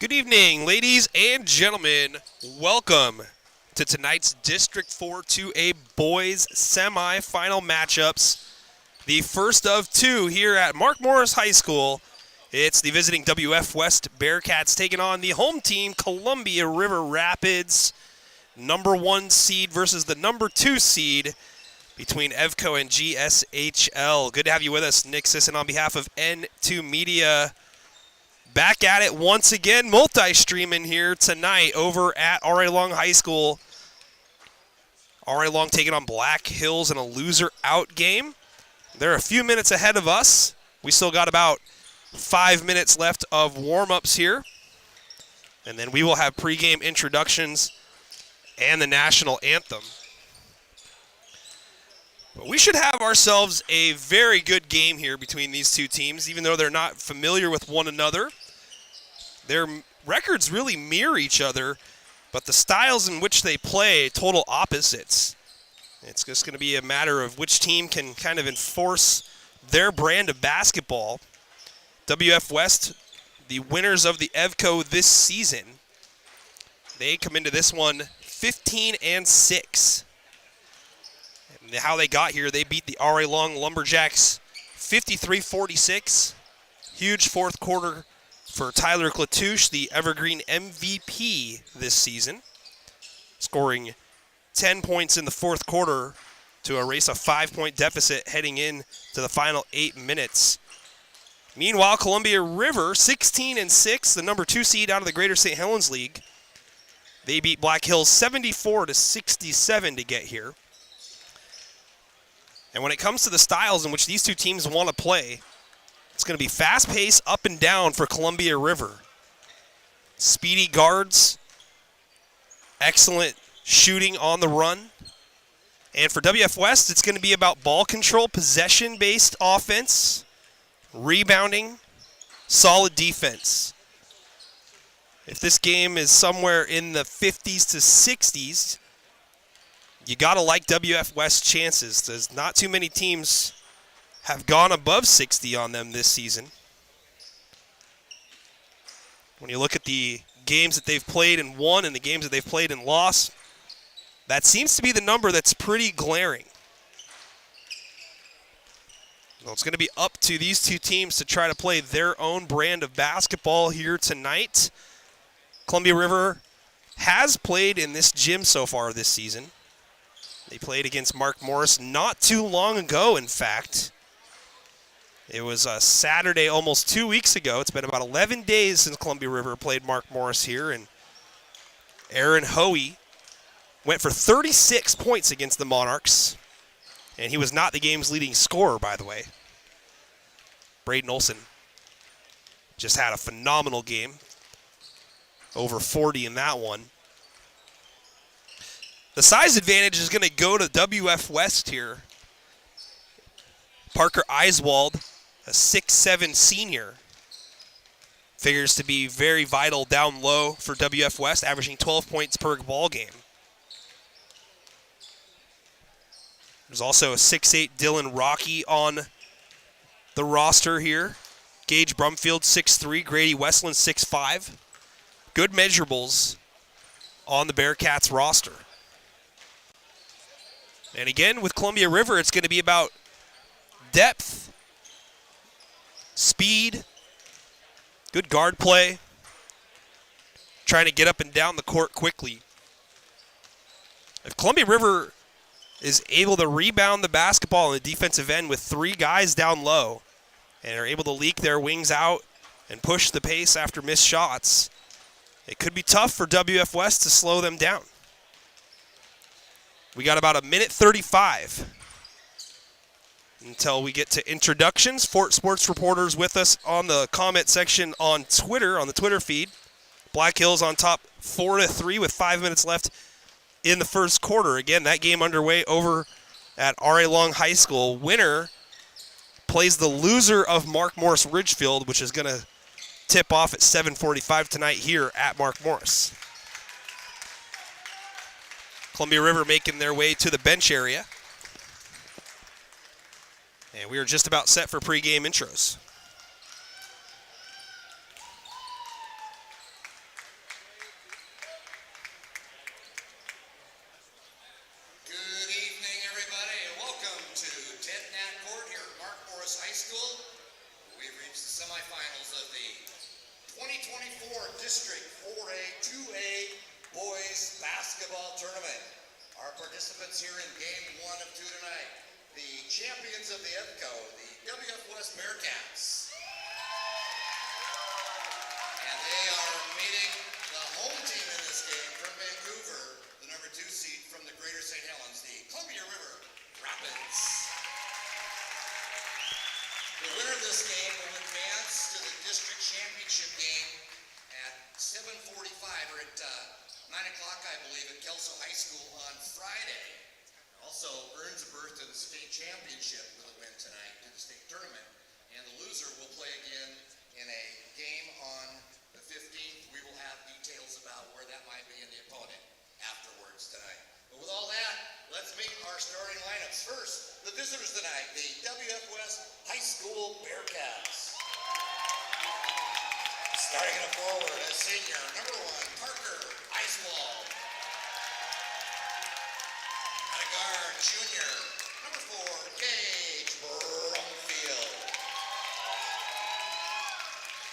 Good evening, ladies and gentlemen. Welcome to tonight's District 4-2A boys semifinal matchups. The first of two here at Mark Morris High School. It's the visiting WF West Bearcats taking on the home team, Columbia River Rapids. Number 1 seed versus the number 2 seed between EVCO and GSHL. Good to have you with us, Nick Sisson on behalf of N2 Media. Back at it once again, multi-streaming here tonight over at R.A. Long High School. R.A. Long taking on Black Hills in a loser-out game. They're a few minutes ahead of us. We still got about 5 minutes left of warm-ups here. And then we will have pregame introductions and the national anthem. But we should have ourselves a very good game here between these two teams, even though they're not familiar with one another. Their records really mirror each other, but the styles in which they play total opposites. It's just going to be a matter of which team can kind of enforce their brand of basketball. WF West, the winners of the EVCO this season, they come into this one 15-6. And how they got here, they beat the R.A. Long Lumberjacks 53-46. Huge fourth quarter for Tyler Klatouche, the Evergreen MVP this season, scoring 10 points in the fourth quarter to erase a 5-point deficit heading in to the final 8 minutes. Meanwhile, Columbia River, 16-6, the number 2 seed out of the Greater St. Helens League. They beat Black Hills 74-67 to get here. And when it comes to the styles in which these two teams want to play, it's going to be fast-paced, up and down for Columbia River. Speedy guards, excellent shooting on the run. And for WF West, it's going to be about ball control, possession-based offense, rebounding, solid defense. If this game is somewhere in the 50s to 60s, you got to like WF West's chances. There's not too many teams have gone above 60 on them this season. When you look at the games that they've played and won and the games that they've played and lost, that seems to be the number that's pretty glaring. Well, it's going to be up to these two teams to try to play their own brand of basketball here tonight. Columbia River has played in this gym so far this season. They played against Mark Morris not too long ago, in fact. It was a Saturday almost 2 weeks ago. It's been about 11 days since Columbia River played Mark Morris here, and Aaron Hoey went for 36 points against the Monarchs, and he was not the game's leading scorer, by the way. Braden Olson just had a phenomenal game, over 40 in that one. The size advantage is going to go to WF West here. Parker Eiswald, a 6'7" senior, figures to be very vital down low for WF West, averaging 12 points per ball game. There's also a 6'8" Dylan Rocky on the roster here. Gage Brumfield, 6'3", Grady Westland, 6'5". Good measurables on the Bearcats roster. And again, with Columbia River, it's going to be about depth, speed, good guard play, trying to get up and down the court quickly. If Columbia River is able to rebound the basketball on the defensive end with 3 guys down low and are able to leak their wings out and push the pace after missed shots, it could be tough for WF West to slow them down. We got about 1:35 until we get to introductions. Fort Sports reporters with us on the comment section on Twitter, on the Twitter feed. Black Hills on top 4-3 with 5 minutes left in the first quarter. Again, that game underway over at R.A. Long High School. Winner plays the loser of Mark Morris Ridgefield, which is going to tip off at 7:45 tonight here at Mark Morris. Columbia River making their way to the bench area. And we are just about set for pregame intros. 2024 District 4A 2A Boys Basketball Tournament. Our participants here in Game 1 of 2 tonight, the champions of the EFCO, the WF West Bearcats. And they are meeting the home team in this game from Vancouver, the number 2 seed from the Greater St. Helens, the Columbia River Rapids. The winner of this game will advance to the district championship game at 7:45 or at 9 o'clock, I believe, at Kelso High School on Friday. Also earns a berth to the state championship with a win tonight to the state tournament. And the loser will play again in a game on the 15th. We will have details about where that might be in the opponent afterwards tonight. But with all that, let's meet our starting lineups. First, the visitors tonight, the WF West High School Bearcats. Starting in a forward, a senior, number 1, Parker Eiswald. At a guard, junior, number 4, Gage Brumfield.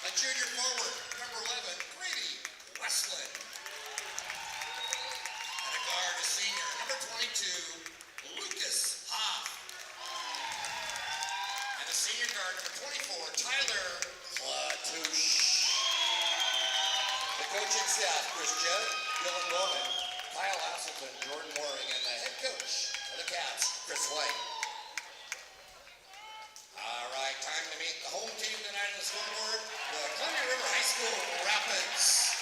A junior forward, number 11, Grady Westland. At a guard, a senior, number 22, Lucas Hoff. And a senior guard, number 24, Tyler Clatouche. The coaching staff, Chris Judd, Dylan Bowman, Kyle Asselton, Jordan Mooring, and the head coach of the Cats, Chris White. All right, time to meet the home team tonight on the scoreboard, the Columbia River High School Rapids.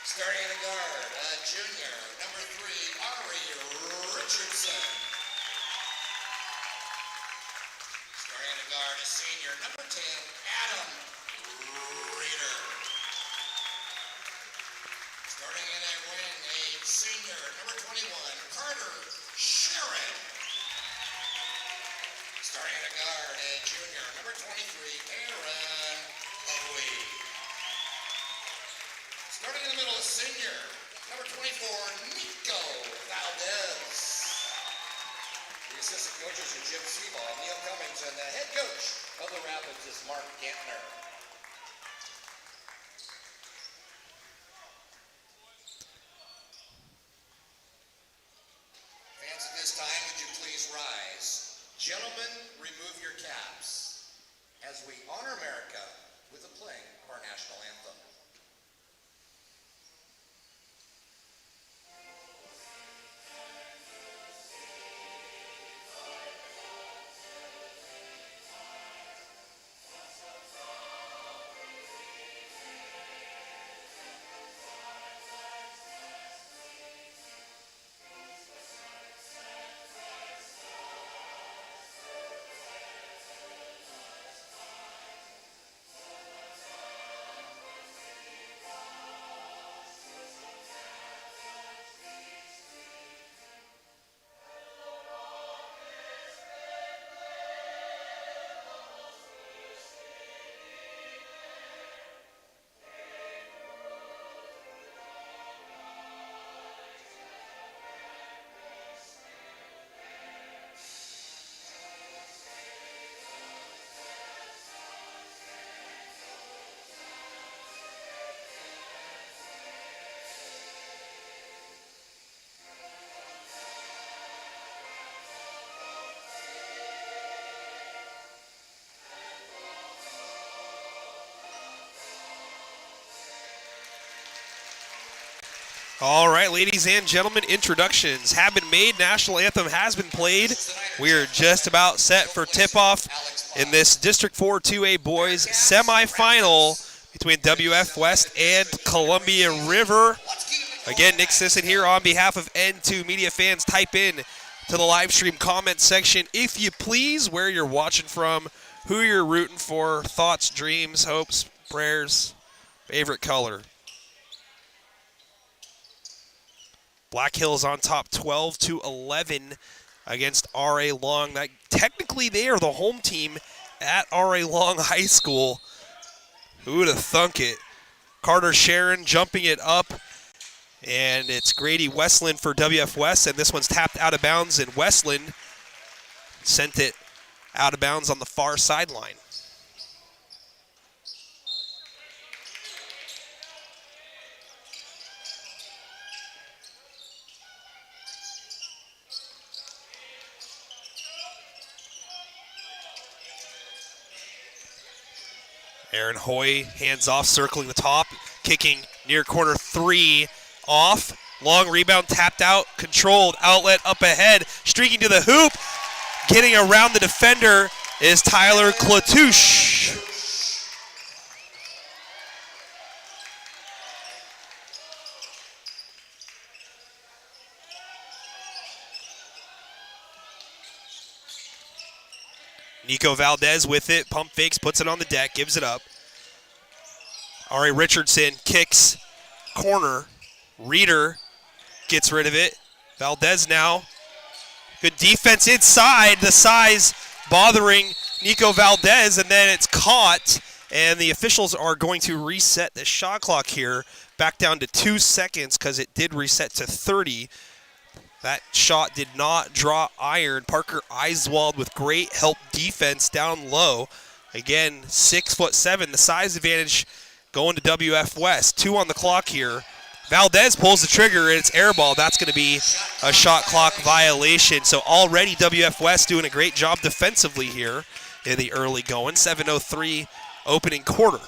Starting in the guard, a junior, number 3, Ari Richardson. Starting in the guard, a senior, number 10, Adam Reeder. Starting in a wing, a senior, number 21, Carter Sharon. Starting in a guard, a junior, number 23, Aaron Bowie. Starting in the middle, a senior, number 24, Nico Valdez. The assistant coaches are Jim Seaball, Neil Cummings, and the head coach of the Rapids is Mark Gantner. Fans, at this time, would you please rise? Gentlemen, remove your caps as we honor America with the playing of our national anthem. All right, ladies and gentlemen, introductions have been made. National anthem has been played. We are just about set for tip-off in this District 4 2A boys semifinal between WF West and Columbia River. Again, Nick Sisson here on behalf of N2 Media fans. Type in to the live stream comment section, if you please, where you're watching from, who you're rooting for, thoughts, dreams, hopes, prayers, favorite color. Black Hills on top 12-11 against R.A. Long. That, technically, they are the home team at R.A. Long High School. Who would have thunk it? Carter Sharon jumping it up, and it's Grady Westland for WF West, and this one's tapped out of bounds, and Westland sent it out of bounds on the far sideline. Aaron Hoy, hands off, circling the top, kicking near corner 3, off. Long rebound, tapped out, controlled, outlet up ahead, streaking to the hoop. Getting around the defender is Tyler Klatouche. Nico Valdez with it, pump fakes, puts it on the deck, gives it up. Ari Richardson kicks, corner. Reeder gets rid of it. Valdez now. Good defense inside. The size bothering Nico Valdez, and then it's caught. And the officials are going to reset the shot clock here back down to 2 seconds because it did reset to 30. That shot did not draw iron. Parker Eiswald with great help defense down low. Again, 6'7", the size advantage going to WF West. 2 on the clock here. Valdez pulls the trigger, and it's air ball. That's going to be a shot clock violation. So already WF West doing a great job defensively here in the early going. 7:03 opening quarter.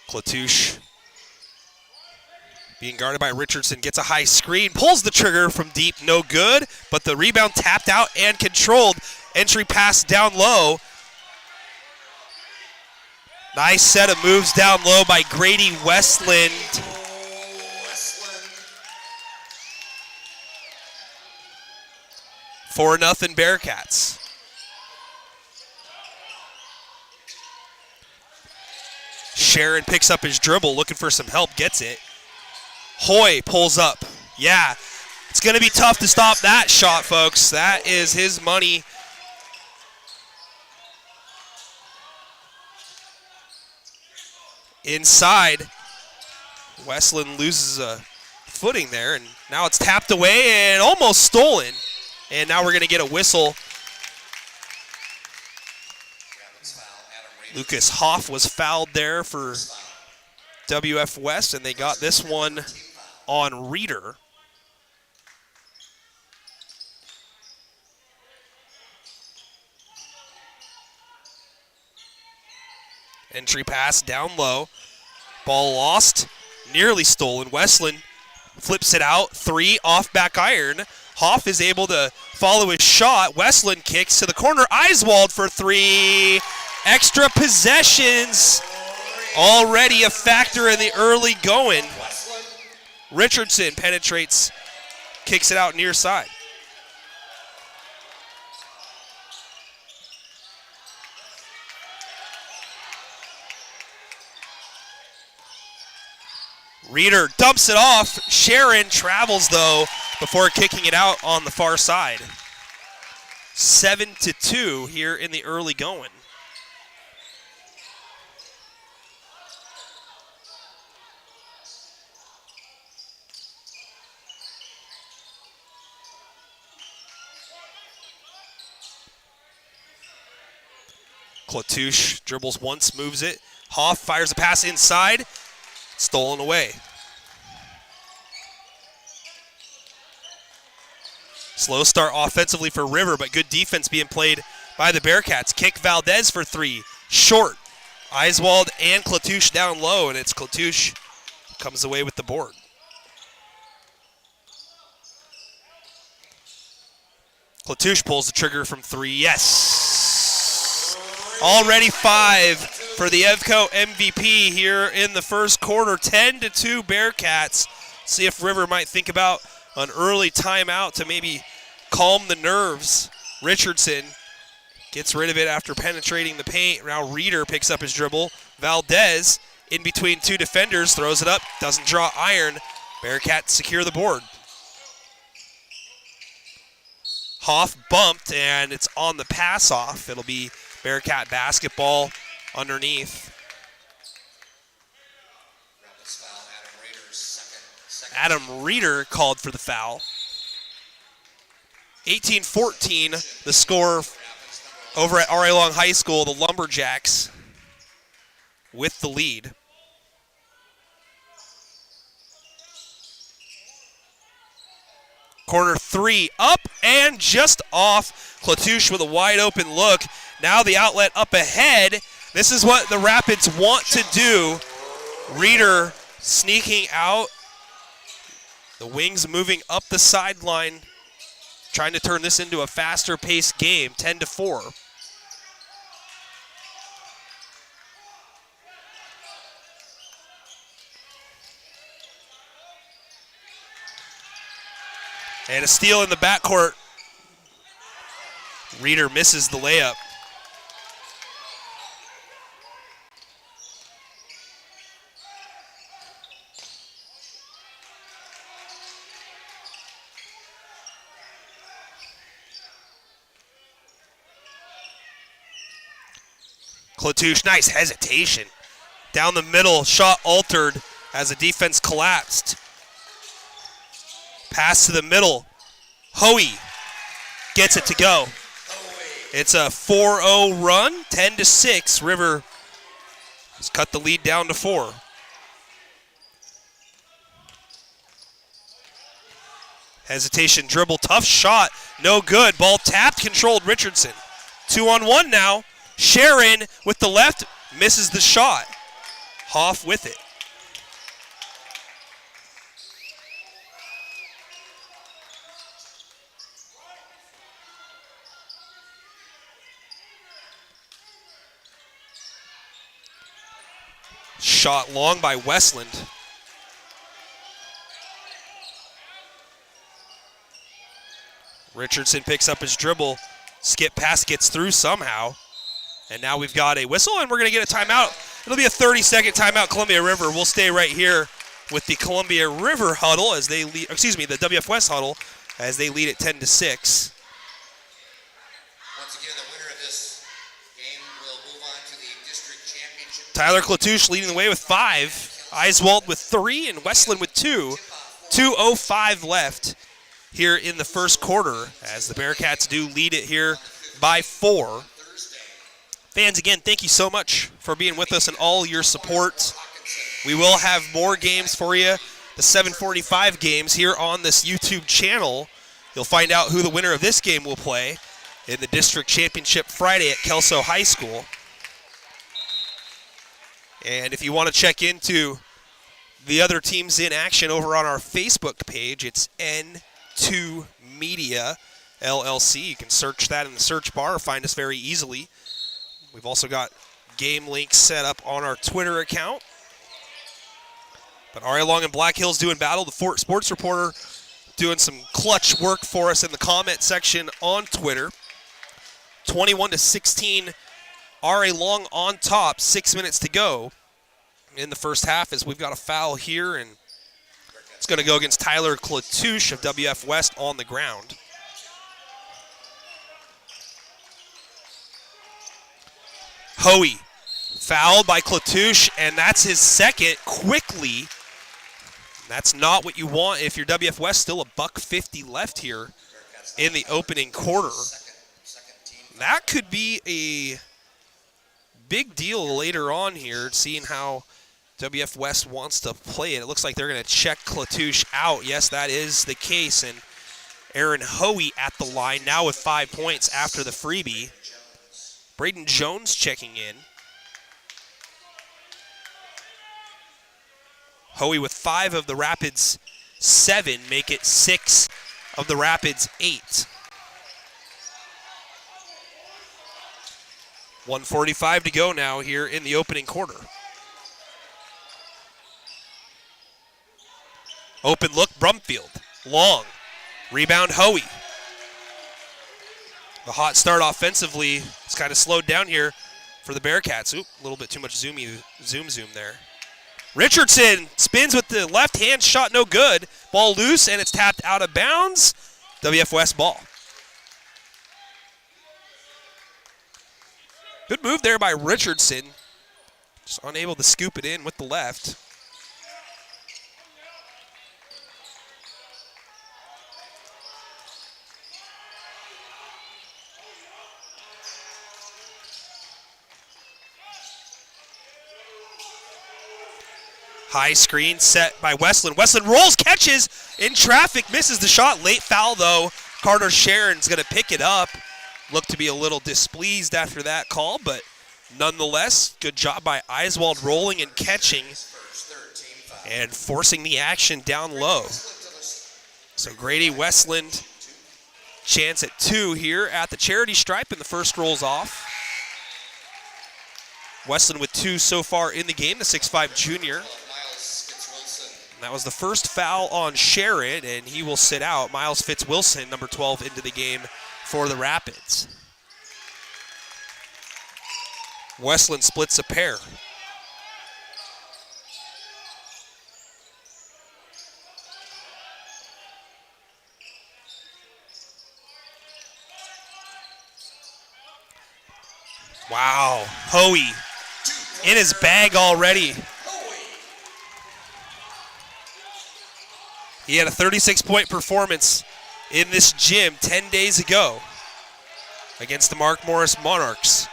Klatouche being guarded by Richardson, gets a high screen, pulls the trigger from deep, no good, but the rebound tapped out and controlled. Entry pass down low. Nice set of moves down low by Grady Westland. 4-0 Bearcats. Sharon picks up his dribble, looking for some help, gets it. Hoy pulls up. Yeah, it's going to be tough to stop that shot, folks. That is his money. Inside, Westland loses a footing there, and now it's tapped away and almost stolen. And now we're going to get a whistle. Lucas Hoff was fouled there for WF West, and they got this one on Reeder. Entry pass down low. Ball lost, nearly stolen. Westland flips it out. 3 off back iron. Hoff is able to follow his shot. Westland kicks to the corner. Eiswald for 3. Extra possessions already a factor in the early going. Richardson penetrates, kicks it out near side. Reeder dumps it off. Sharon travels, though, before kicking it out on the far side. 7-2 here in the early going. Klatouche dribbles once, moves it. Hoff fires a pass inside. Stolen away. Slow start offensively for River, but good defense being played by the Bearcats. Kick Valdez for 3. Short. Eiswald and Klatouche down low, and it's Klatouche comes away with the board. Klatouche pulls the trigger from 3. Yes. Already 5 for the Evco MVP here in the first quarter. 10-2 Bearcats. See if River might think about an early timeout to maybe calm the nerves. Richardson gets rid of it after penetrating the paint. Now Reeder picks up his dribble. Valdez in between 2 defenders, throws it up, doesn't draw iron. Bearcats secure the board. Hoff bumped, and it's on the pass off. It'll be Bearcat basketball underneath. Adam Reeder called for the foul. 18-14, the score over at R.A. Long High School, the Lumberjacks with the lead. Corner three, up and just off. Klatouche with a wide open look. Now the outlet up ahead. This is what the Rapids want to do. Reeder sneaking out. The Wings moving up the sideline, trying to turn this into a faster paced game, 10-4. And a steal in the backcourt. Reeder misses the layup. Klatouche, nice hesitation. Down the middle, shot altered as the defense collapsed. Pass to the middle. Hoey gets it to go. It's a 4-0 run, 10-6. River has cut the lead down to 4. Hesitation, dribble, tough shot, no good. Ball tapped, controlled Richardson. 2-on-1 now. Sharon with the left, misses the shot. Hoff with it. Shot long by Westland. Richardson picks up his dribble. Skip pass gets through somehow. And now we've got a whistle, and we're going to get a timeout. It'll be a 30-second timeout, Columbia River. We'll stay right here with the Columbia River huddle as they lead, the WF West huddle as they lead at 10-6. Once again, the winner of this game will move on to the district championship. Tyler Klatouche leading the way with 5. Eiswald with 3 and Westland with 2. 2:05 left here in the first quarter as the Bearcats do lead it here by 4. Fans, again, thank you so much for being with us and all your support. We will have more games for you, the 7:45 games here on this YouTube channel. You'll find out who the winner of this game will play in the district championship Friday at Kelso High School. And if you want to check into the other teams in action over on our Facebook page, it's N2 Media LLC. You can search that in the search bar or find us very easily. We've also got game links set up on our Twitter account. But R.A. Long and Black Hills doing battle. The Fort Sports Reporter doing some clutch work for us in the comment section on Twitter. 21-16, R.A. Long on top, 6 minutes to go in the first half as we've got a foul here, and it's going to go against Tyler Klatouche of WF West on the ground. Hoey fouled by Klatouche, and that's his second quickly. That's not what you want if you're WF West. Still $1.50 left here in the opening quarter. That could be a big deal later on here, seeing how WF West wants to play it. It looks like they're going to check Klatouche out. Yes, that is the case. And Aaron Hoey at the line now with 5 points after the freebie. Braden Jones checking in. Hoey with 5 of the Rapids' 7, make it 6 of the Rapids' 8. 1:45 to go now here in the opening quarter. Open look, Brumfield. Long. Rebound, Hoey. The hot start offensively is kind of slowed down here for the Bearcats. Oop, a little bit too much zoom there. Richardson spins with the left hand shot, no good. Ball loose, and it's tapped out of bounds. WF West ball. Good move there by Richardson. Just unable to scoop it in with the left. High screen set by Westland. Westland rolls, catches in traffic, misses the shot. Late foul, though. Carter Sharon's going to pick it up. Looked to be a little displeased after that call, but nonetheless, good job by Eiswald rolling and catching and forcing the action down low. So Grady Westland, chance at 2 here at the charity stripe, and the first rolls off. Westland with 2 so far in the game, the 6'5 junior. And that was the first foul on Sharon, and he will sit out. Miles Fitzwilson, number 12, into the game for the Rapids. Westland splits a pair. Wow, Hoey in his bag already. He had a 36-point performance in this gym 10 days ago against the Mark Morris Monarchs.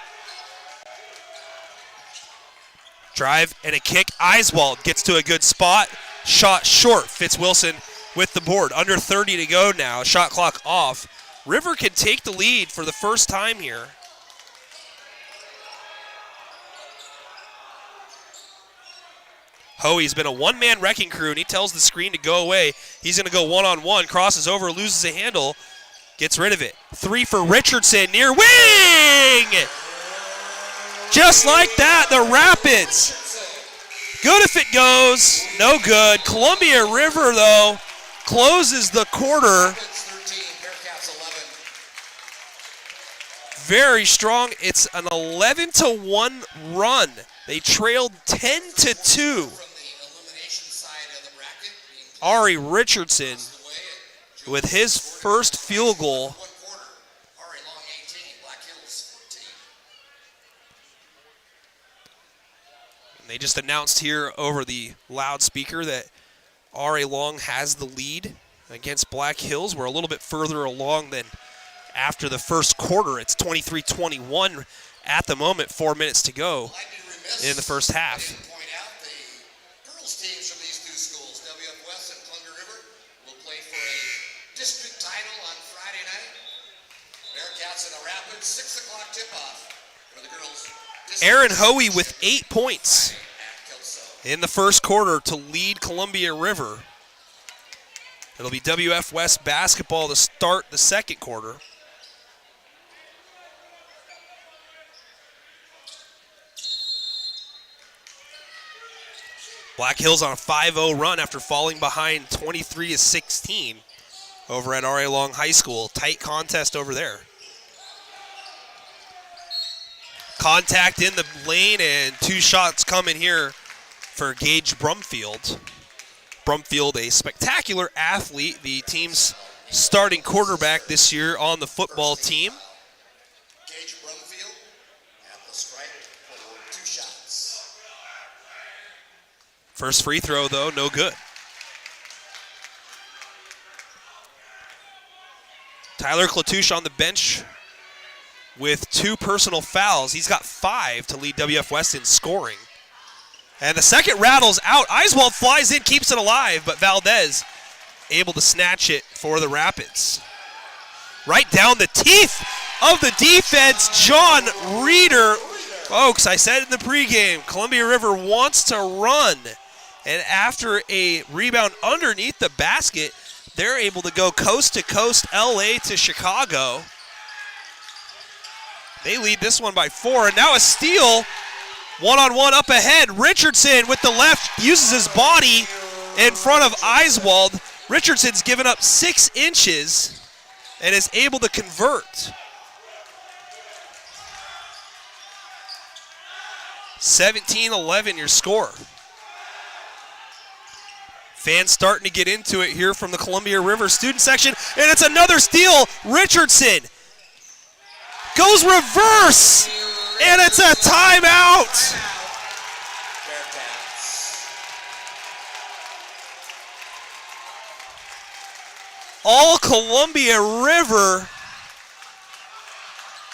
Drive and a kick. Eiswald gets to a good spot. Shot short. Fitzwilson with the board. Under 30 to go now. Shot clock off. River can take the lead for the first time here. Hoey's been a one-man wrecking crew, and he tells the screen to go away. He's going to go one-on-one, crosses over, loses a handle, gets rid of it. 3 for Richardson, near wing! Just like that, the Rapids. Good if it goes, no good. Columbia River, though, closes the quarter. Very strong. It's an 11-1 run. They trailed 10-2. Ari Richardson with his first field goal. And they just announced here over the loudspeaker that Ari Long has the lead against Black Hills. We're a little bit further along than after the first quarter. It's 23-21 at the moment, 4 minutes to go in the first half. District title on Friday night. Bearcats and the Rapids, 6 o'clock tip-off for the girls. Aaron Hoey with 8 points in the first quarter to lead Columbia River. It'll be WF West basketball to start the second quarter. Black Hills on a 5-0 run after falling behind 23-16. Over at R.A. Long High School. Tight contest over there. Contact in the lane, and 2 shots coming here for Gage Brumfield. Brumfield, a spectacular athlete, the team's starting quarterback this year on the football team. Gage Brumfield at the stripe for 2 shots. First free throw, though, no good. Tyler Klatouche on the bench with 2 personal fouls. He's got 5 to lead WF West in scoring. And the second rattles out. Eiswald flies in, keeps it alive, but Valdez able to snatch it for the Rapids. Right down the teeth of the defense, John Reeder. Folks, I said in the pregame, Columbia River wants to run. And after a rebound underneath the basket, they're able to go coast to coast, LA to Chicago. They lead this one by 4, and now a steal. One-on-one up ahead. Richardson with the left uses his body in front of Eiswald. Richardson's given up 6 inches and is able to convert. 17-11 your score. Fans starting to get into it here from the Columbia River student section, and it's another steal. Richardson goes reverse, and it's a timeout. All Columbia River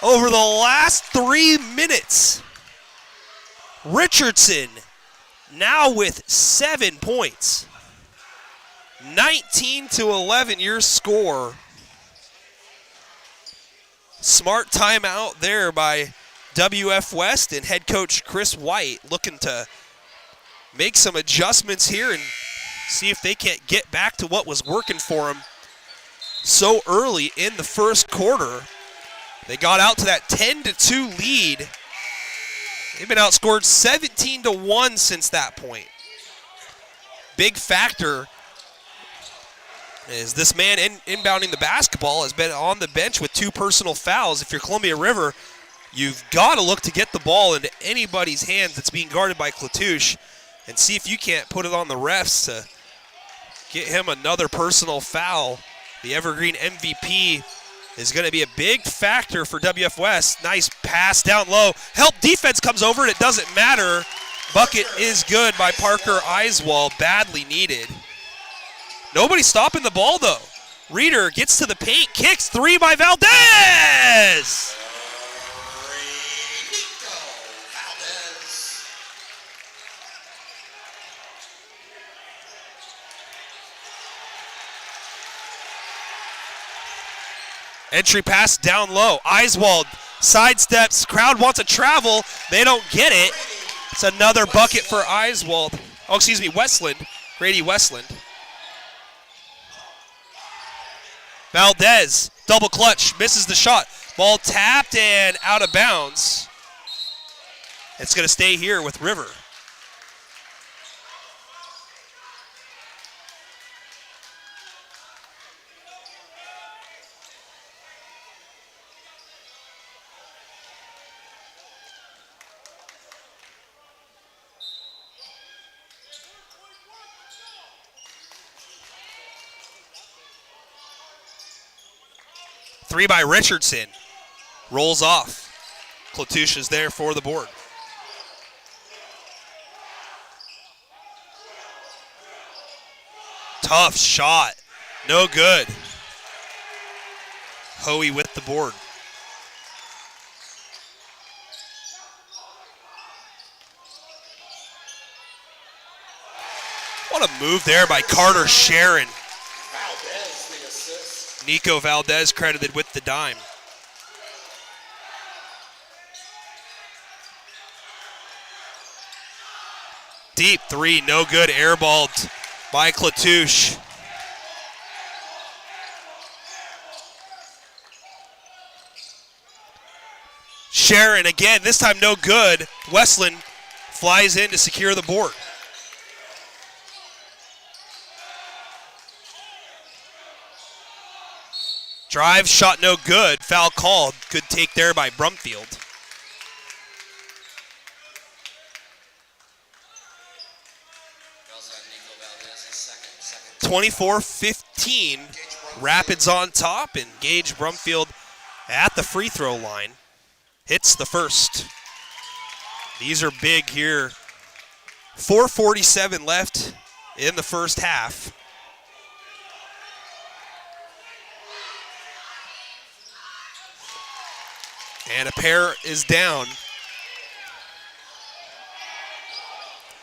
over the last 3 minutes. Richardson now with 7 points. 19-11 your score. Smart timeout there by WF West and head coach Chris White looking to make some adjustments here and see if they can't get back to what was working for them so early in the first quarter. They got out to that 10-2 lead. They've been outscored 17-1 since that point. Big factor is this man inbounding the basketball has been on the bench with 2 personal fouls. If you're Columbia River, you've got to look to get the ball into anybody's hands that's being guarded by Klatouche and see if you can't put it on the refs to get him another personal foul. The Evergreen MVP is going to be a big factor for WF West. Nice pass down low. Help defense comes over and it doesn't matter. Bucket is good by Parker Eiswald, badly needed. Nobody stopping the ball though. Reeder gets to the paint, kicks, 3 by Valdez. Entry pass down low. Eiswald sidesteps. Crowd wants to travel. They don't get it. It's another bucket for Eiswald. Oh, excuse me, Westland. Grady Westland. Valdez, double clutch, misses the shot. Ball tapped and out of bounds. It's going to stay here with River. Three by Richardson. Rolls off. Klatouche is there for the board. Tough shot. No good. Hoey with the board. What a move there by Carter Sharon. Nico Valdez credited with the dime. Deep 3, no good, airballed by Klatouche. Sharon again, this time no good. Westland flies in to secure the board. Drive, shot no good. Foul called. Good take there by Brumfield. Second. 24-15. Rapids on top, and Gage Brumfield at the free throw line. Hits the first. These are big here. 4:47 left in the first half. And a pair is down.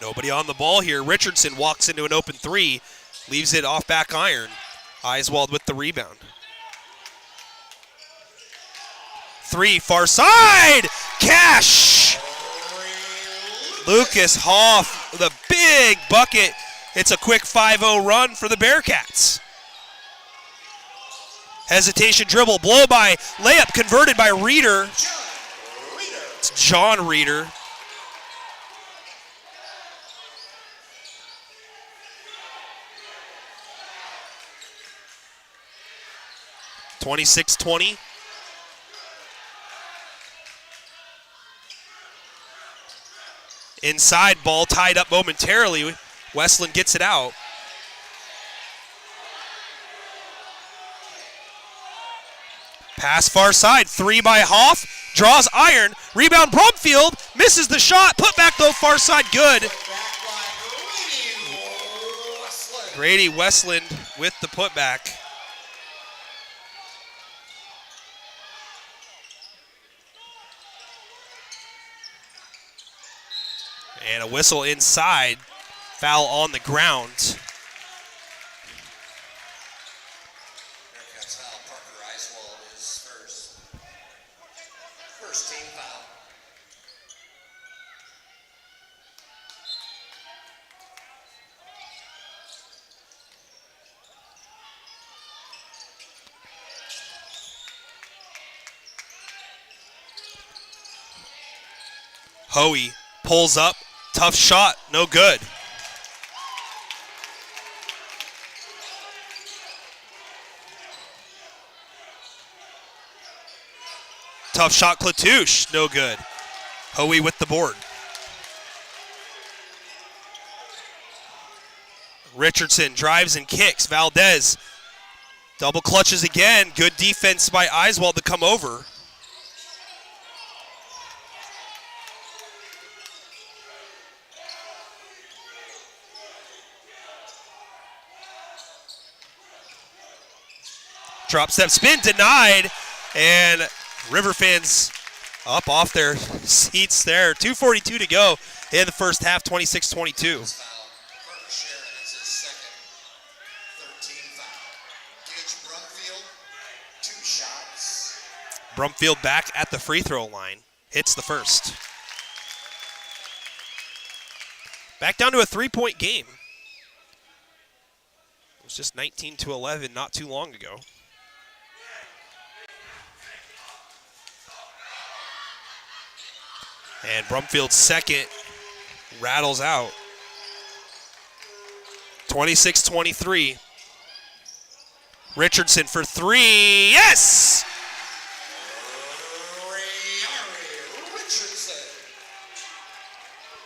Nobody on the ball here. Richardson walks into an open 3, leaves it off back iron. Eiswald with the rebound. 3, far side! Cash! Lucas Hoff with a big bucket. It's a quick 5-0 run for the Bearcats. Hesitation dribble, blow by, layup converted by Reeder. It's John Reeder. (26-20). Inside ball tied up momentarily. Westland gets it out. Pass far side, 3 by Hoff, draws iron, rebound Brumfield, misses the shot, put back though far side, good. Grady Westland with the putback. And a whistle inside. Foul on the ground. Bearcats foul. Parker Eiswald is first. First team foul. Hoey pulls up. Tough shot. No good. Tough shot, Klatouche. No good. Hoey with the board. Richardson drives and kicks. Valdez double clutches again. Good defense by Eiswald to come over. Drop step spin denied, and River fans up off their seats there. 2:42 to go in the first half, 26-22. Carter Sharon is his second. 13 foul. Gage Brumfield, 2 shots. Brumfield back at the free throw line. Hits the first. Back down to a 3-point game. It was just 19-11 not too long ago. And Brumfield's second rattles out. 26-23. Richardson for 3. Yes!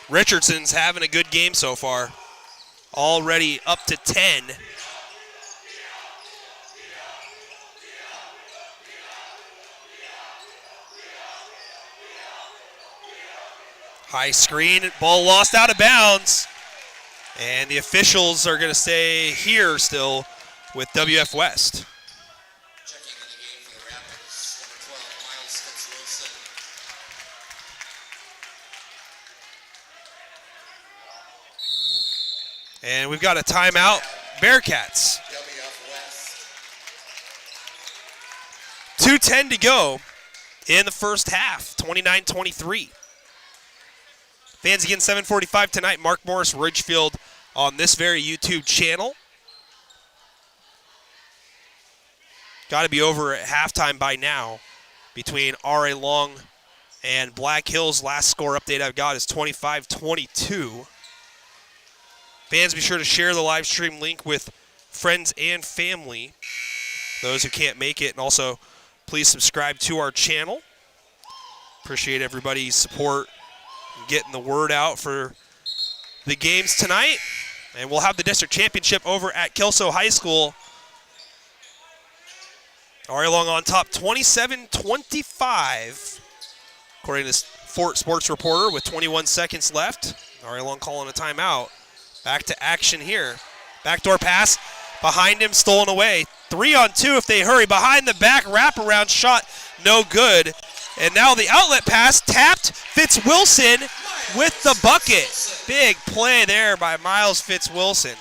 Richardson's having a good game so far. Already up to 10. High screen, ball lost out of bounds. And the officials are going to stay here still with WF West. Checking in the game for the Rapids, number 12, Miles Fitz-Wilson. And we've got a timeout, Bearcats. WF West. 2:10 to go in the first half, 29-23. Fans again, 7:45 tonight, Mark Morris Ridgefield on this very YouTube channel. Got to be over at halftime by now between R.A. Long and Black Hills. Last score update I've got is 25-22. Fans, be sure to share the live stream link with friends and family, those who can't make it, and also please subscribe to our channel. Appreciate everybody's support and getting the word out for the games tonight. And we'll have the district championship over at Kelso High School. R.A. Long on top, 27-25, according to Fort Sports Reporter, with 21 seconds left. R.A. Long calling a timeout. Back to action here. Backdoor pass behind him, stolen away. 3-on-2 if they hurry. Behind the back, wraparound shot, no good. And now the outlet pass, tapped. Fitz-Wilson with the bucket. Big play there by Miles Fitz-Wilson.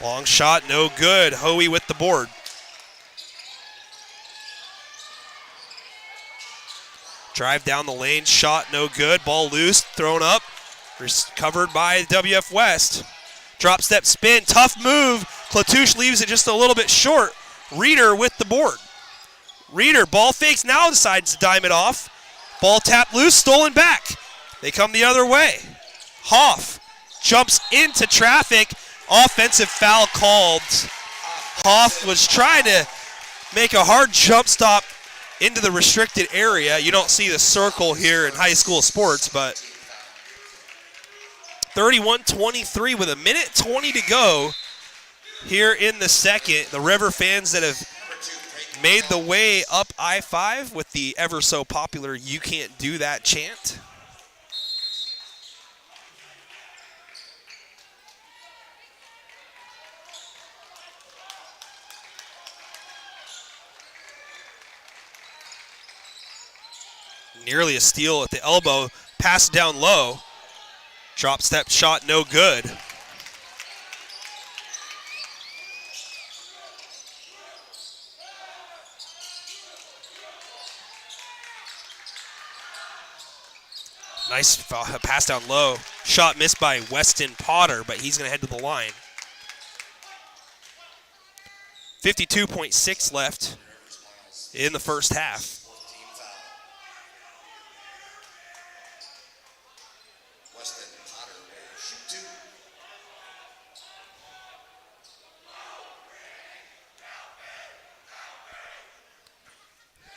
Long shot, no good. Hoey with the board. Drive down the lane, shot no good. Ball loose, thrown up, covered by WF West. Drop step spin, tough move. Klatouche leaves it just a little bit short. Reeder with the board. Reeder, ball fakes, now decides to dime it off. Ball tapped loose, stolen back. They come the other way. Hoff jumps into traffic. Offensive foul called. Hoff was trying to make a hard jump stop into the restricted area. You don't see the circle here in high school sports, but 31-23 with 1:20 to go here in the second. The River fans that have made the way up I-5 with the ever so popular "You Can't Do That" chant. Nearly a steal at the elbow. Pass down low. Drop step shot, no good. Nice pass down low. Shot missed by Weston Potter, but he's going to head to the line. 52.6 left in the first half.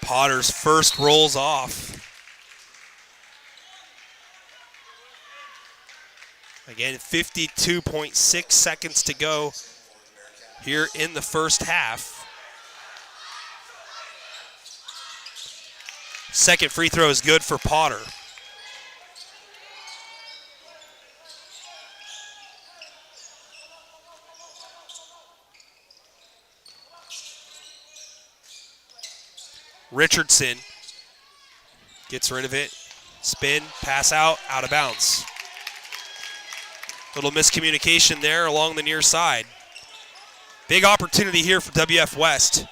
Potter's first rolls off. Again, 52.6 seconds to go here in the first half. Second free throw is good for Potter. Richardson gets rid of it. Spin, pass out of bounds. Little miscommunication there along the near side. Big opportunity here for WF West.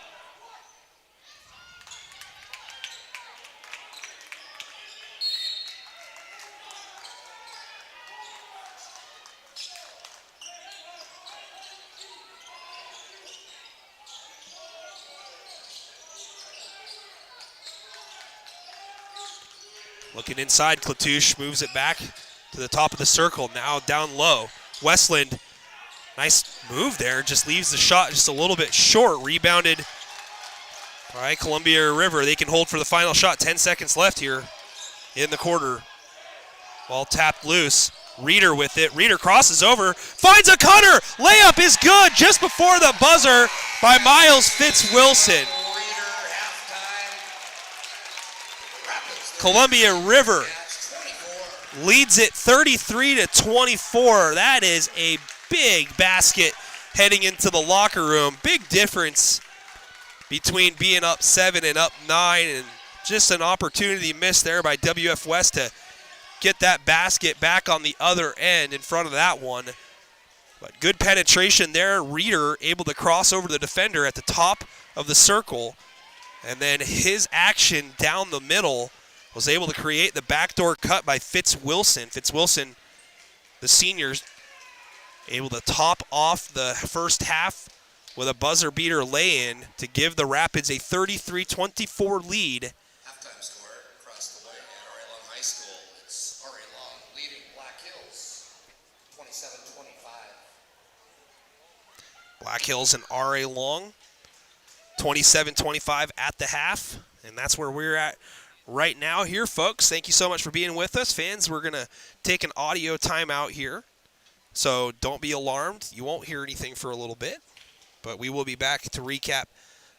Looking inside, Klatouche moves it back to the top of the circle, now down low. Westland, nice move there, just leaves the shot just a little bit short. Rebounded by Columbia River. They can hold for the final shot. 10 seconds left here in the quarter. Ball tapped loose. Reeder with it. Reeder crosses over, finds a cutter. Layup is good just before the buzzer by Miles Fitzwilson. Columbia River leads it 33-24. That is a big basket heading into the locker room. Big difference between being up 7 and up 9, and just an opportunity missed there by WF West to get that basket back on the other end in front of that one. But good penetration there. Reeder able to cross over the defender at the top of the circle, and then his action down the middle was able to create the backdoor cut by Fitzwilson. Fitzwilson, the senior, able to top off the first half with a buzzer beater lay-in to give the Rapids a 33-24 lead. Halftime score across the way at R.A. Long High School. It's R.A. Long leading Black Hills 27-25. Black Hills and R.A. Long 27-25 at the half, and that's where we're at right now here, folks. Thank you so much for being with us. Fans, we're going to take an audio timeout here, so don't be alarmed. You won't hear anything for a little bit, but we will be back to recap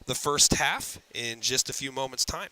the first half in just a few moments' time.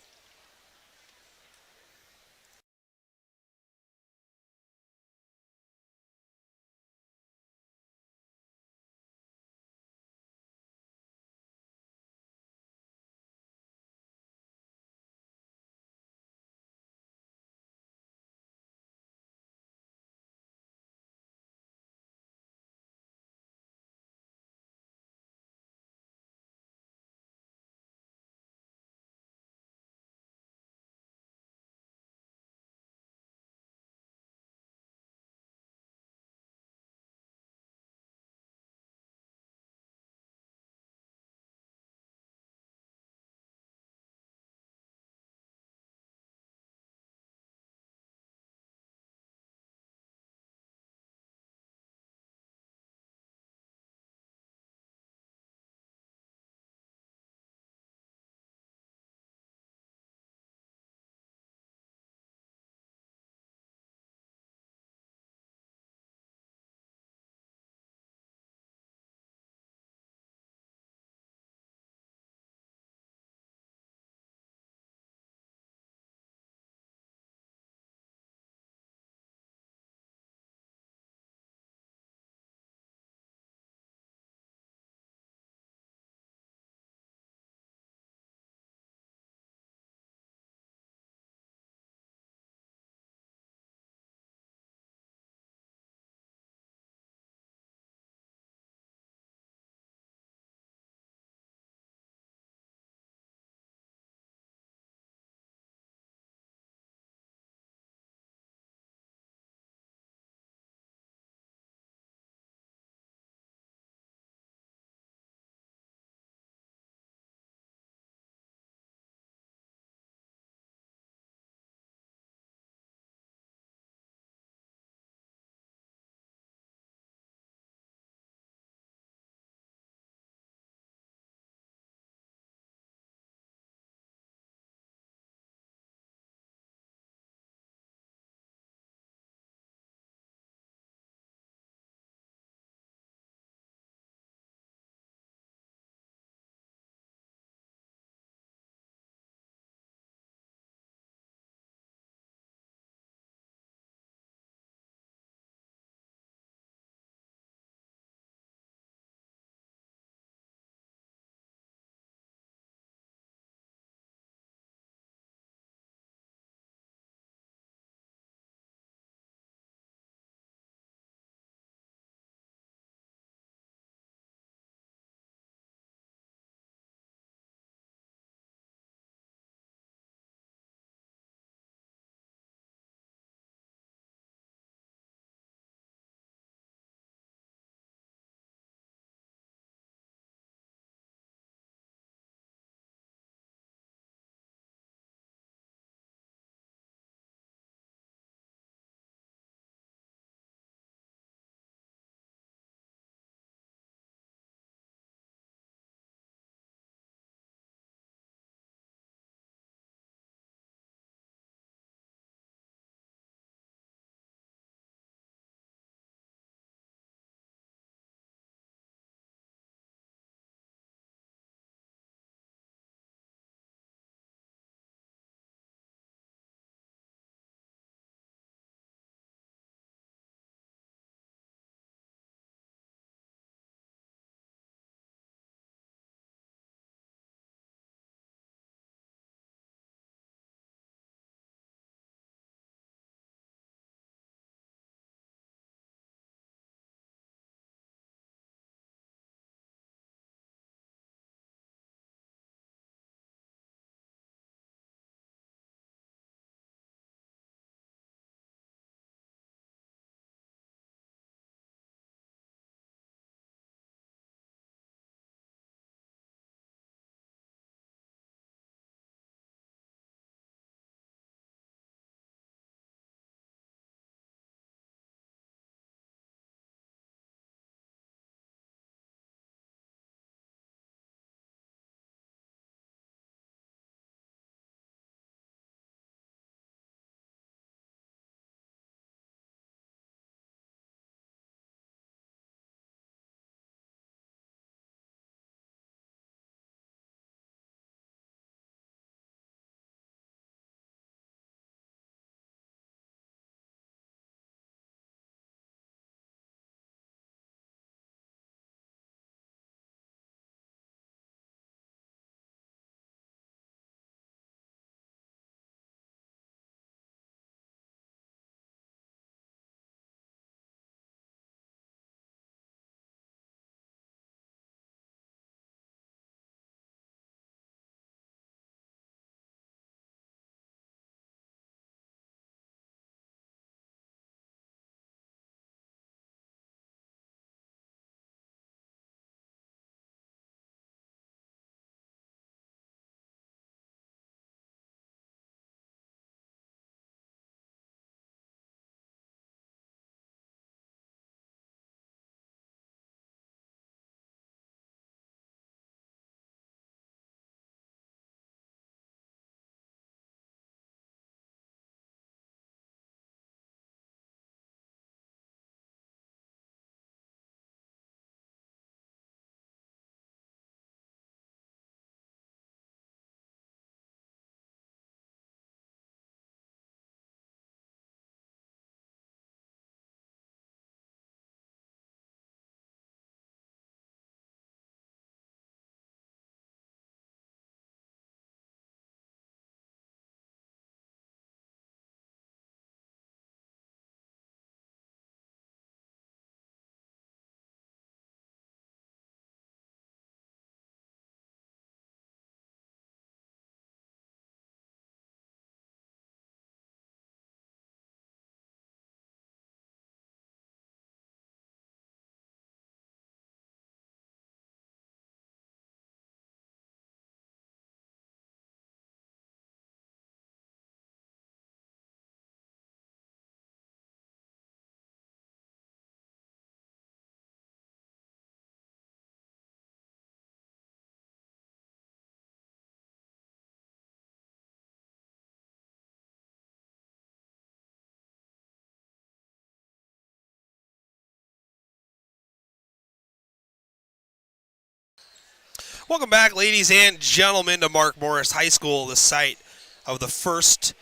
Welcome back, ladies and gentlemen, to Mark Morris High School, the site of the first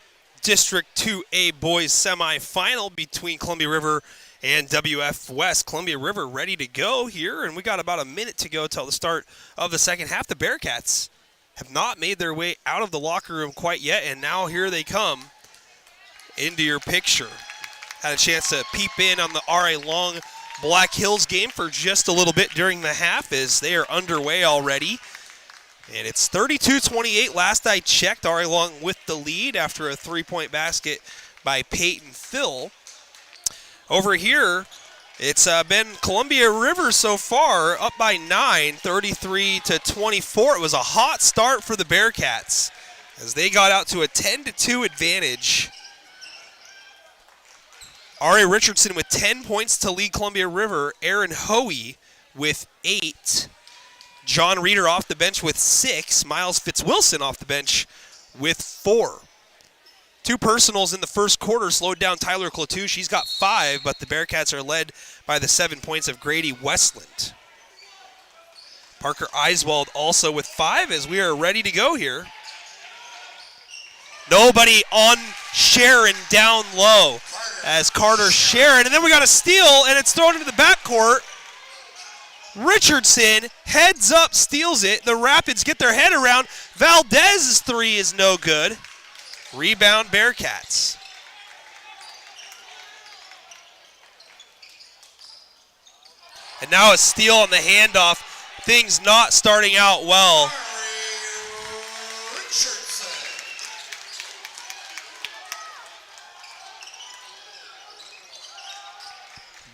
District 2A boys semifinal between Columbia River and WF West. Columbia River ready to go here, and we got about a minute to go till the start of the second half. The Bearcats have not made their way out of the locker room quite yet, and now here they come into your picture. Had a chance to peep in on the R.A. Long Black Hills game for just a little bit during the half as they are underway already. And it's 32-28 last I checked. R.A. Long with the lead after a three-point basket by Peyton Phil. Over here, it's been Columbia River so far up by 9, 33-24. It was a hot start for the Bearcats as they got out to a 10-2 advantage. R.A. Richardson with 10 points to lead Columbia River. Aaron Hoey with 8. John Reeder off the bench with 6. Miles Fitzwilson off the bench with 4. Two personals in the first quarter slowed down Tyler Clatouche. He's got 5, but the Bearcats are led by the 7 points of Grady Westland. Parker Eiswald also with 5 as we are ready to go here. Nobody on Sharon down low as Carter Sharon. And then we got a steal, and it's thrown into the backcourt. Richardson heads up, steals it. The Rapids get their head around. Valdez's three is no good. Rebound Bearcats. And now a steal on the handoff. Things not starting out well.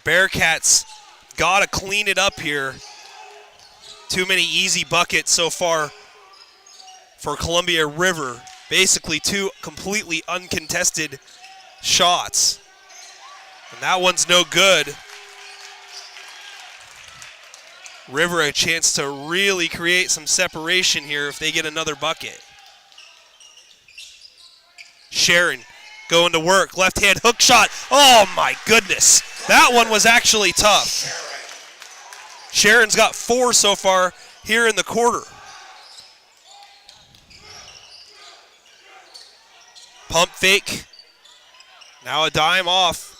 Bearcats got to clean it up here. Too many easy buckets so far for Columbia River. Basically 2 completely uncontested shots. And that one's no good. River a chance to really create some separation here if they get another bucket. Sharon going to work. Left hand hook shot. Oh my goodness. That one was actually tough. Sharon's got 4 so far here in the quarter. Pump fake. Now a dime off.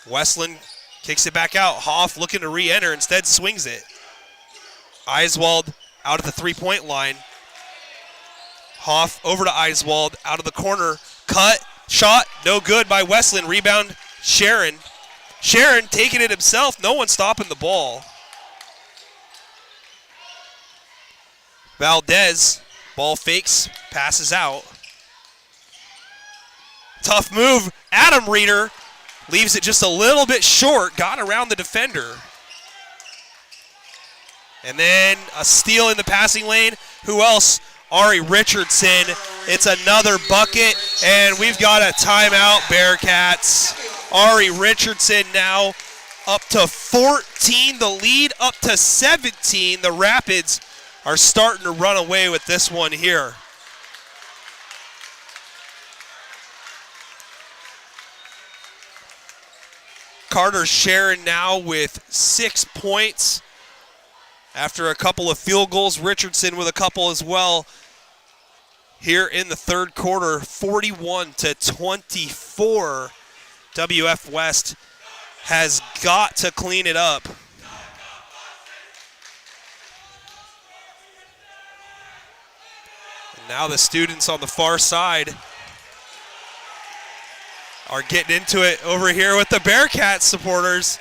Westland kicks it back out. Hoff looking to re-enter, instead swings it. Eiswald out at the three-point line. Hoff over to Eiswald, out of the corner. Cut, shot, no good by Westland. Rebound, Sharon. Sharon taking it himself. No one stopping the ball. Valdez, ball fakes, passes out. Tough move. Adam Reeder leaves it just a little bit short. Got around the defender. And then a steal in the passing lane. Who else? Ari Richardson. It's another bucket, and we've got a timeout, Bearcats. Ari Richardson now up to 14. The lead up to 17. The Rapids are starting to run away with this one here. Carter Sharon now with 6 points after a couple of field goals. Richardson with a couple as well here in the third quarter. 41-24. WF West has got to clean it up. And now the students on the far side are getting into it over here with the Bearcats supporters.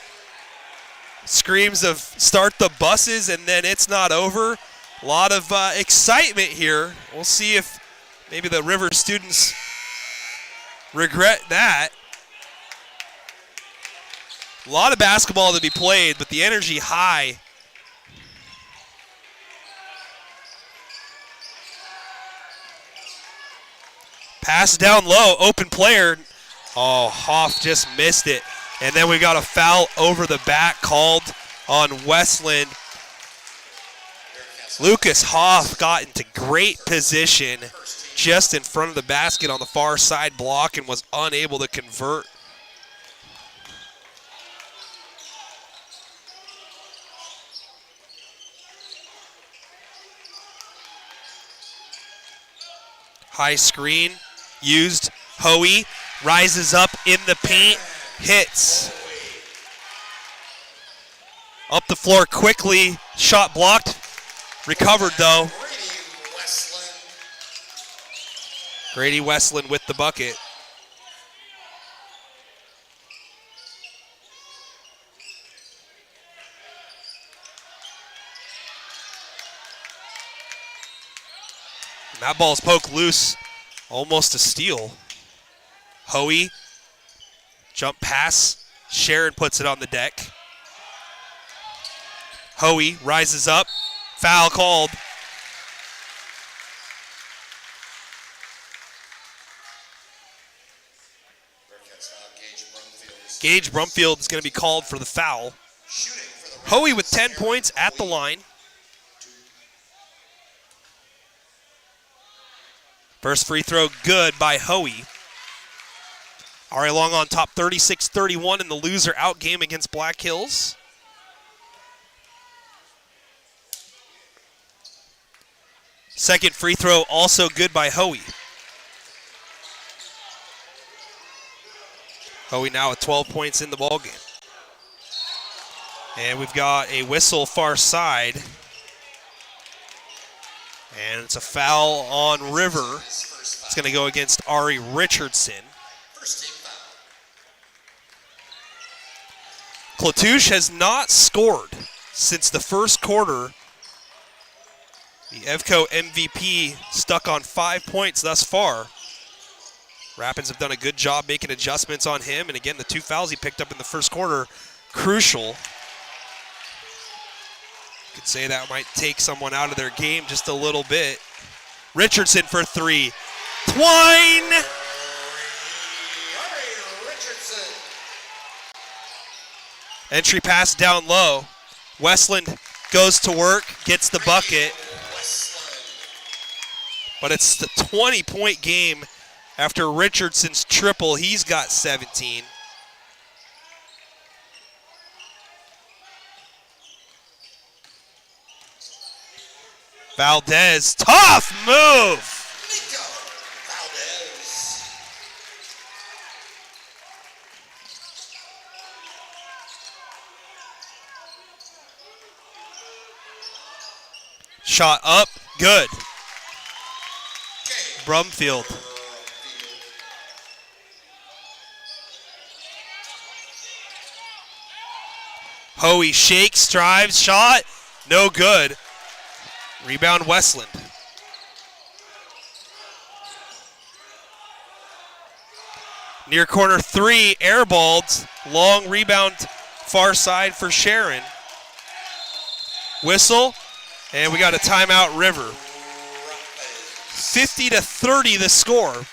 Screams of start the buses and then it's not over. A lot of excitement here. We'll see if maybe the River students regret that. A lot of basketball to be played, but the energy high. Pass down low, open player. Oh, Hoff just missed it. And then we got a foul over the back called on Westland. Lucas Hoff got into great position just in front of the basket on the far side block and was unable to convert. High screen used. Hoey rises up in the paint, hits. Up the floor quickly, shot blocked, recovered though. Grady Westland with the bucket. And that ball's poked loose, almost a steal. Hoey, jump pass, Sharon puts it on the deck. Hoey rises up, foul called. Gage Brumfield is going to be called for the foul. Hoey with 10 points at the line. First free throw good by Hoey. Ari Long on top 36-31 in the loser out game against Black Hills. Second free throw also good by Hoey. Hoey now with 12 points in the ballgame. And we've got a whistle far side. And it's a foul on River. It's going to go against Ari Richardson. Klatouche has not scored since the first quarter. The EVCO MVP stuck on 5 points thus far. Rapids have done a good job making adjustments on him. And again, the 2 fouls he picked up in the first quarter, crucial. You could say that might take someone out of their game just a little bit. Richardson for 3. Twine! Entry pass down low. Westland goes to work, gets the bucket. But it's the 20-point game after Richardson's triple. He's got 17. Valdez, tough move. Shot up, good. Brumfield. Hoey shakes, drives, shot, no good. Rebound Westland. Near corner 3, airballed. Long rebound far side for Sharon. Whistle, and we got a timeout, River. 50-30 the score.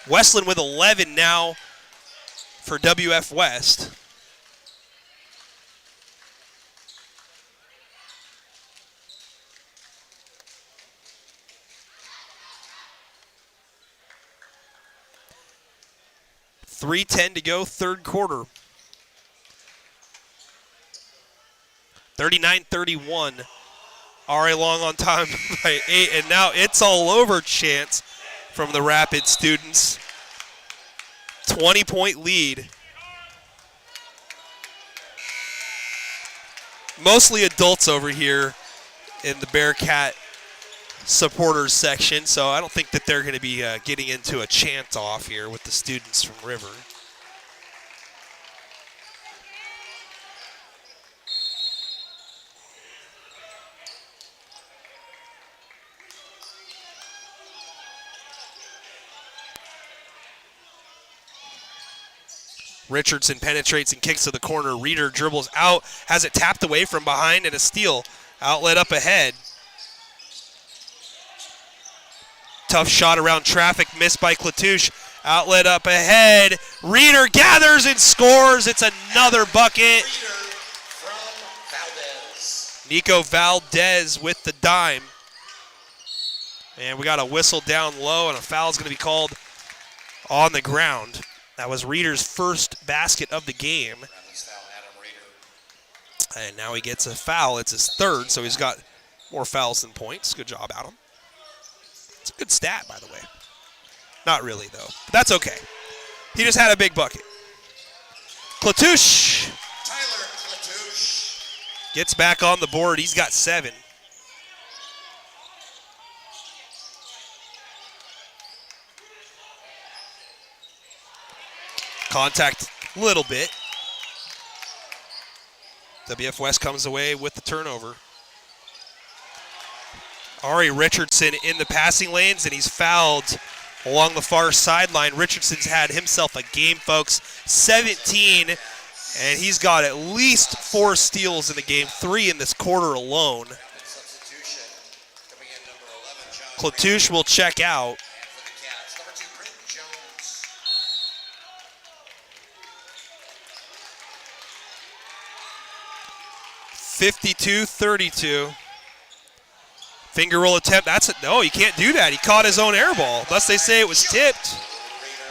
Westland with 11 now for WF West. .310 to go, third quarter. 39-31. Ari Long on time by 8, and now it's all over chance from the Rapid students. 20-point lead. Mostly adults over here in the Bearcat supporters section, so I don't think that they're going to be getting into a chant off here with the students from River. Richardson penetrates and kicks to the corner. Reeder dribbles out, has it tapped away from behind, and a steal. Outlet up ahead. Tough shot around traffic, missed by Klatouche. Outlet up ahead. Reeder gathers and scores. It's another bucket. Nico Valdez with the dime. And we got a whistle down low, and a foul is going to be called on the ground. That was Reeder's first basket of the game. And now he gets a foul. It's his third, so he's got more fouls than points. Good job, Adam. It's a good stat, by the way. Not really, though. But that's okay. He just had a big bucket. Klatouche Tyler Klatouche. gets back on the board. He's got 7. Contact a little bit. WF West comes away with the turnover. Ari Richardson in the passing lanes, and he's fouled along the far sideline. Richardson's had himself a game, folks. 17, and he's got at least 4 steals in the game, 3 in this quarter alone. Substitution coming in number 11, John. Klatouche will check out. And for the Cats, number 2, Britton Jones. (52-32). Finger roll attempt. That's it. No, you can't do that. He caught his own air ball. Thus they say it was tipped.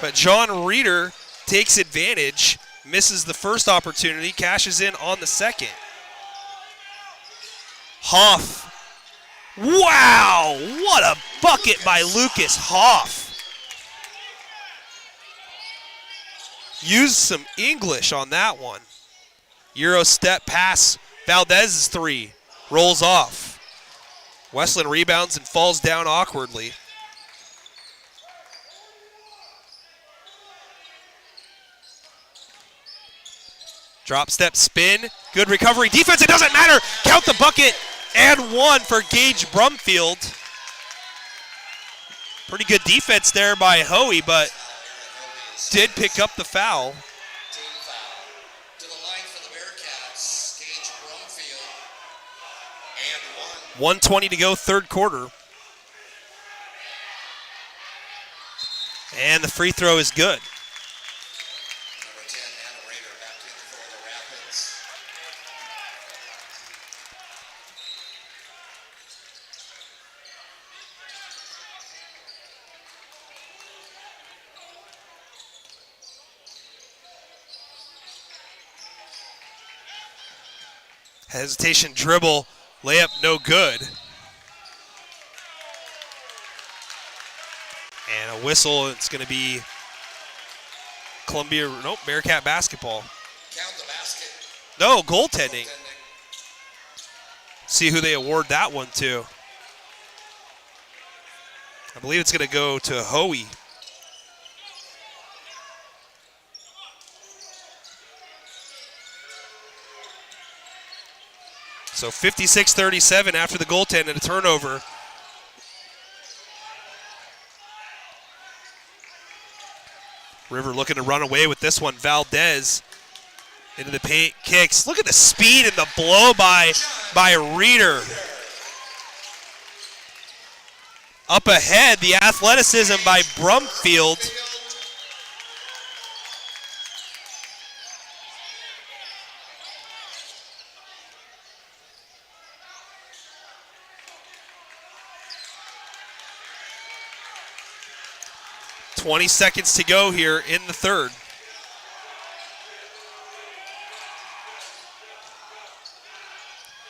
But John Reeder takes advantage, misses the first opportunity, cashes in on the second. Hoff. Wow! What a bucket by Lucas Hoff. Used some English on that one. Euro step pass. Valdez's 3. Rolls off. Westland rebounds and falls down awkwardly. Drop step spin. Good recovery. Defense, it doesn't matter. Count the bucket. And 1 for Gage Brumfield. Pretty good defense there by Hoey, but did pick up the foul. Team foul. To the line for the Bearcats, Gage Brumfield. And 1. 1:20 to go, third quarter. And the free throw is good. Number 10, Anna Rader, back in for the Rapids. Hesitation dribble, layup no good. And a whistle, it's going to be Bearcat basketball. Count the basket. No, goaltending. See who they award that one to. I believe it's going to go to Hoey. So 56-37 after the goaltend and a turnover. River looking to run away with this one. Valdez into the paint, kicks. Look at the speed and the blow by Reeder. Up ahead, the athleticism by Brumfield. .20 seconds to go here in the third.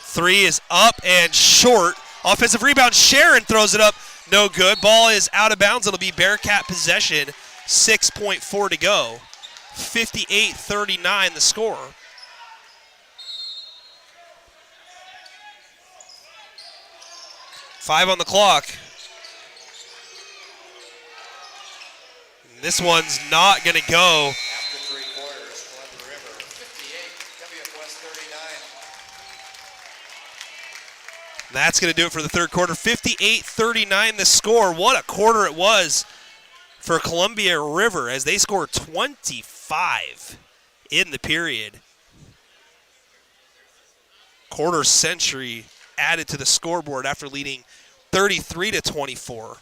Three is up and short. Offensive rebound, Sharon throws it up. No good. Ball is out of bounds. It'll be Bearcat possession. 6.4 to go. 58-39 the score. Five on the clock. This one's not going to go. After 3 quarters, Columbia River 58, WF West 39. That's going to do it for the third quarter. 58-39 the score. What a quarter it was for Columbia River as they scored 25 in the period. Quarter century added to the scoreboard after leading 33-24.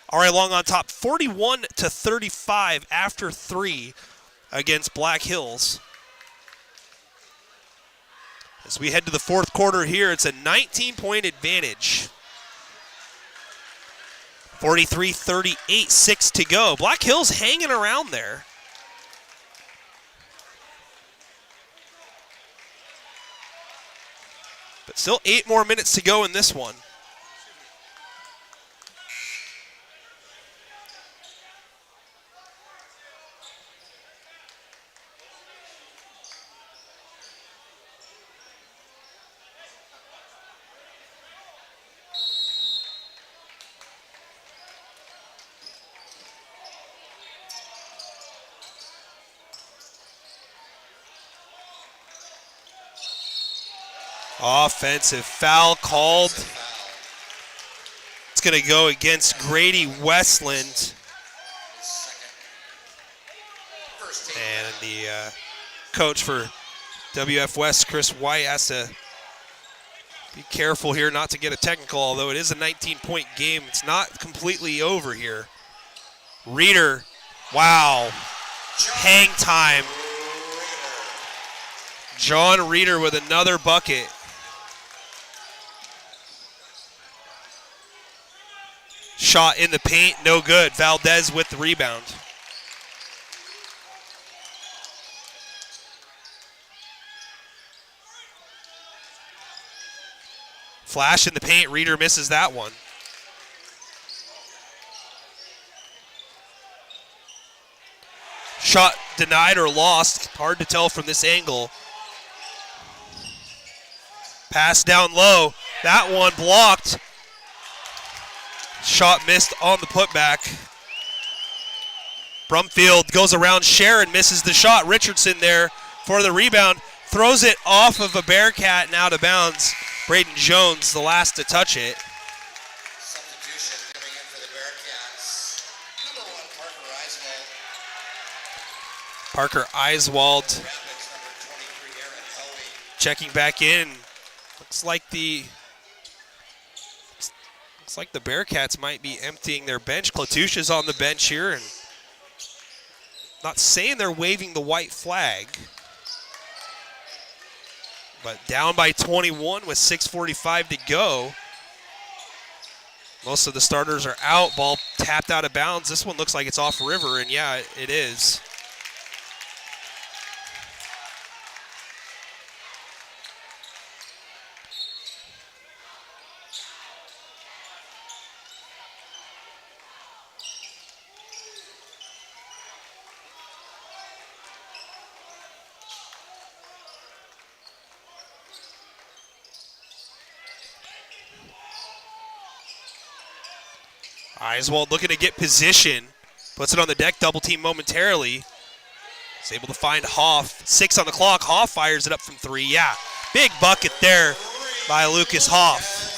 All right, Long on top, 41-35 after 3 against Black Hills. As we head to the fourth quarter here, it's a 19-point advantage. 43-38, 6 to go. Black Hills hanging around there. But still 8 more minutes to go in this one. Offensive foul called. It's going to go against Grady Westland. And the coach for WF West, Chris White, has to be careful here not to get a technical, although it is a 19-point game. It's not completely over here. Reeder, wow, hang time. John Reeder with another bucket. Shot in the paint, no good. Valdez with the rebound. Flash in the paint, Reeder misses that one. Shot denied or lost, hard to tell from this angle. Pass down low, that one blocked. Shot missed on the putback. Brumfield goes around Sharon, misses the shot. Richardson there for the rebound, throws it off of a Bearcat and out of bounds. Braden Jones, the last to touch it. Substitution coming in for the Bearcats. Number 1, Parker Eiswald. Parker Eiswald Rapids, number 23, Aaron Hoey. checking back in. Looks like the Bearcats might be emptying their bench. Klatusha's on the bench here, and not saying they're waving the white flag, but down by 21 with 6:45 to go. Most of the starters are out. Ball tapped out of bounds. This one looks like it's off river, and yeah, it is. Eiswald looking to get position. Puts it on the deck, double team momentarily. Is able to find Hoff. 6 on the clock. Hoff fires it up from 3. Yeah, big bucket there by Lucas Hoff.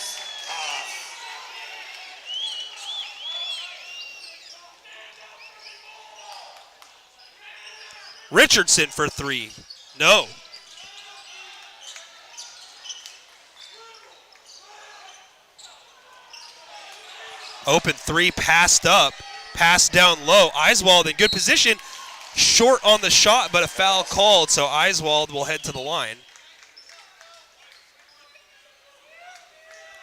Richardson for 3. No. Open 3, passed up, passed down low. Eiswald in good position, short on the shot, but a foul called, so Eiswald will head to the line.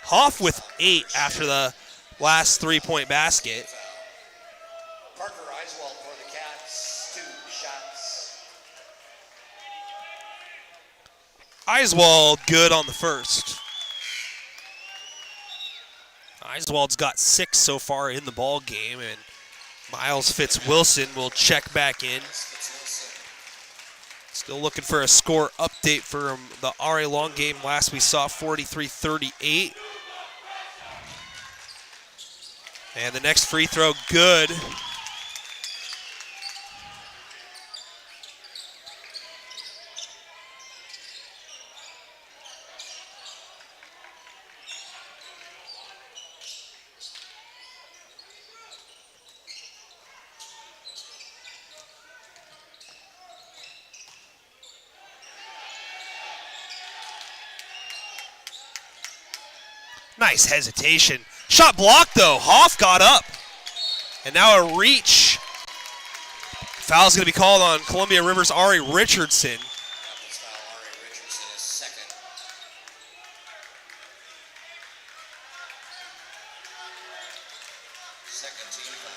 Hoff with 8 after the last 3-point basket. Parker Eiswald for the Cats, 2 shots. Eiswald good on the first. Eiswald's got 6 so far in the ball game, and Miles Fitzwilson will check back in. Still looking for a score update from the RA Long game. Last we saw 43-38. And the next free throw, good. Nice hesitation. Shot blocked though. Hoff got up. And now a reach. Foul's going to be called on Columbia River's Ari Richardson. Rapids foul, Ari Richardson is second. Second team foul.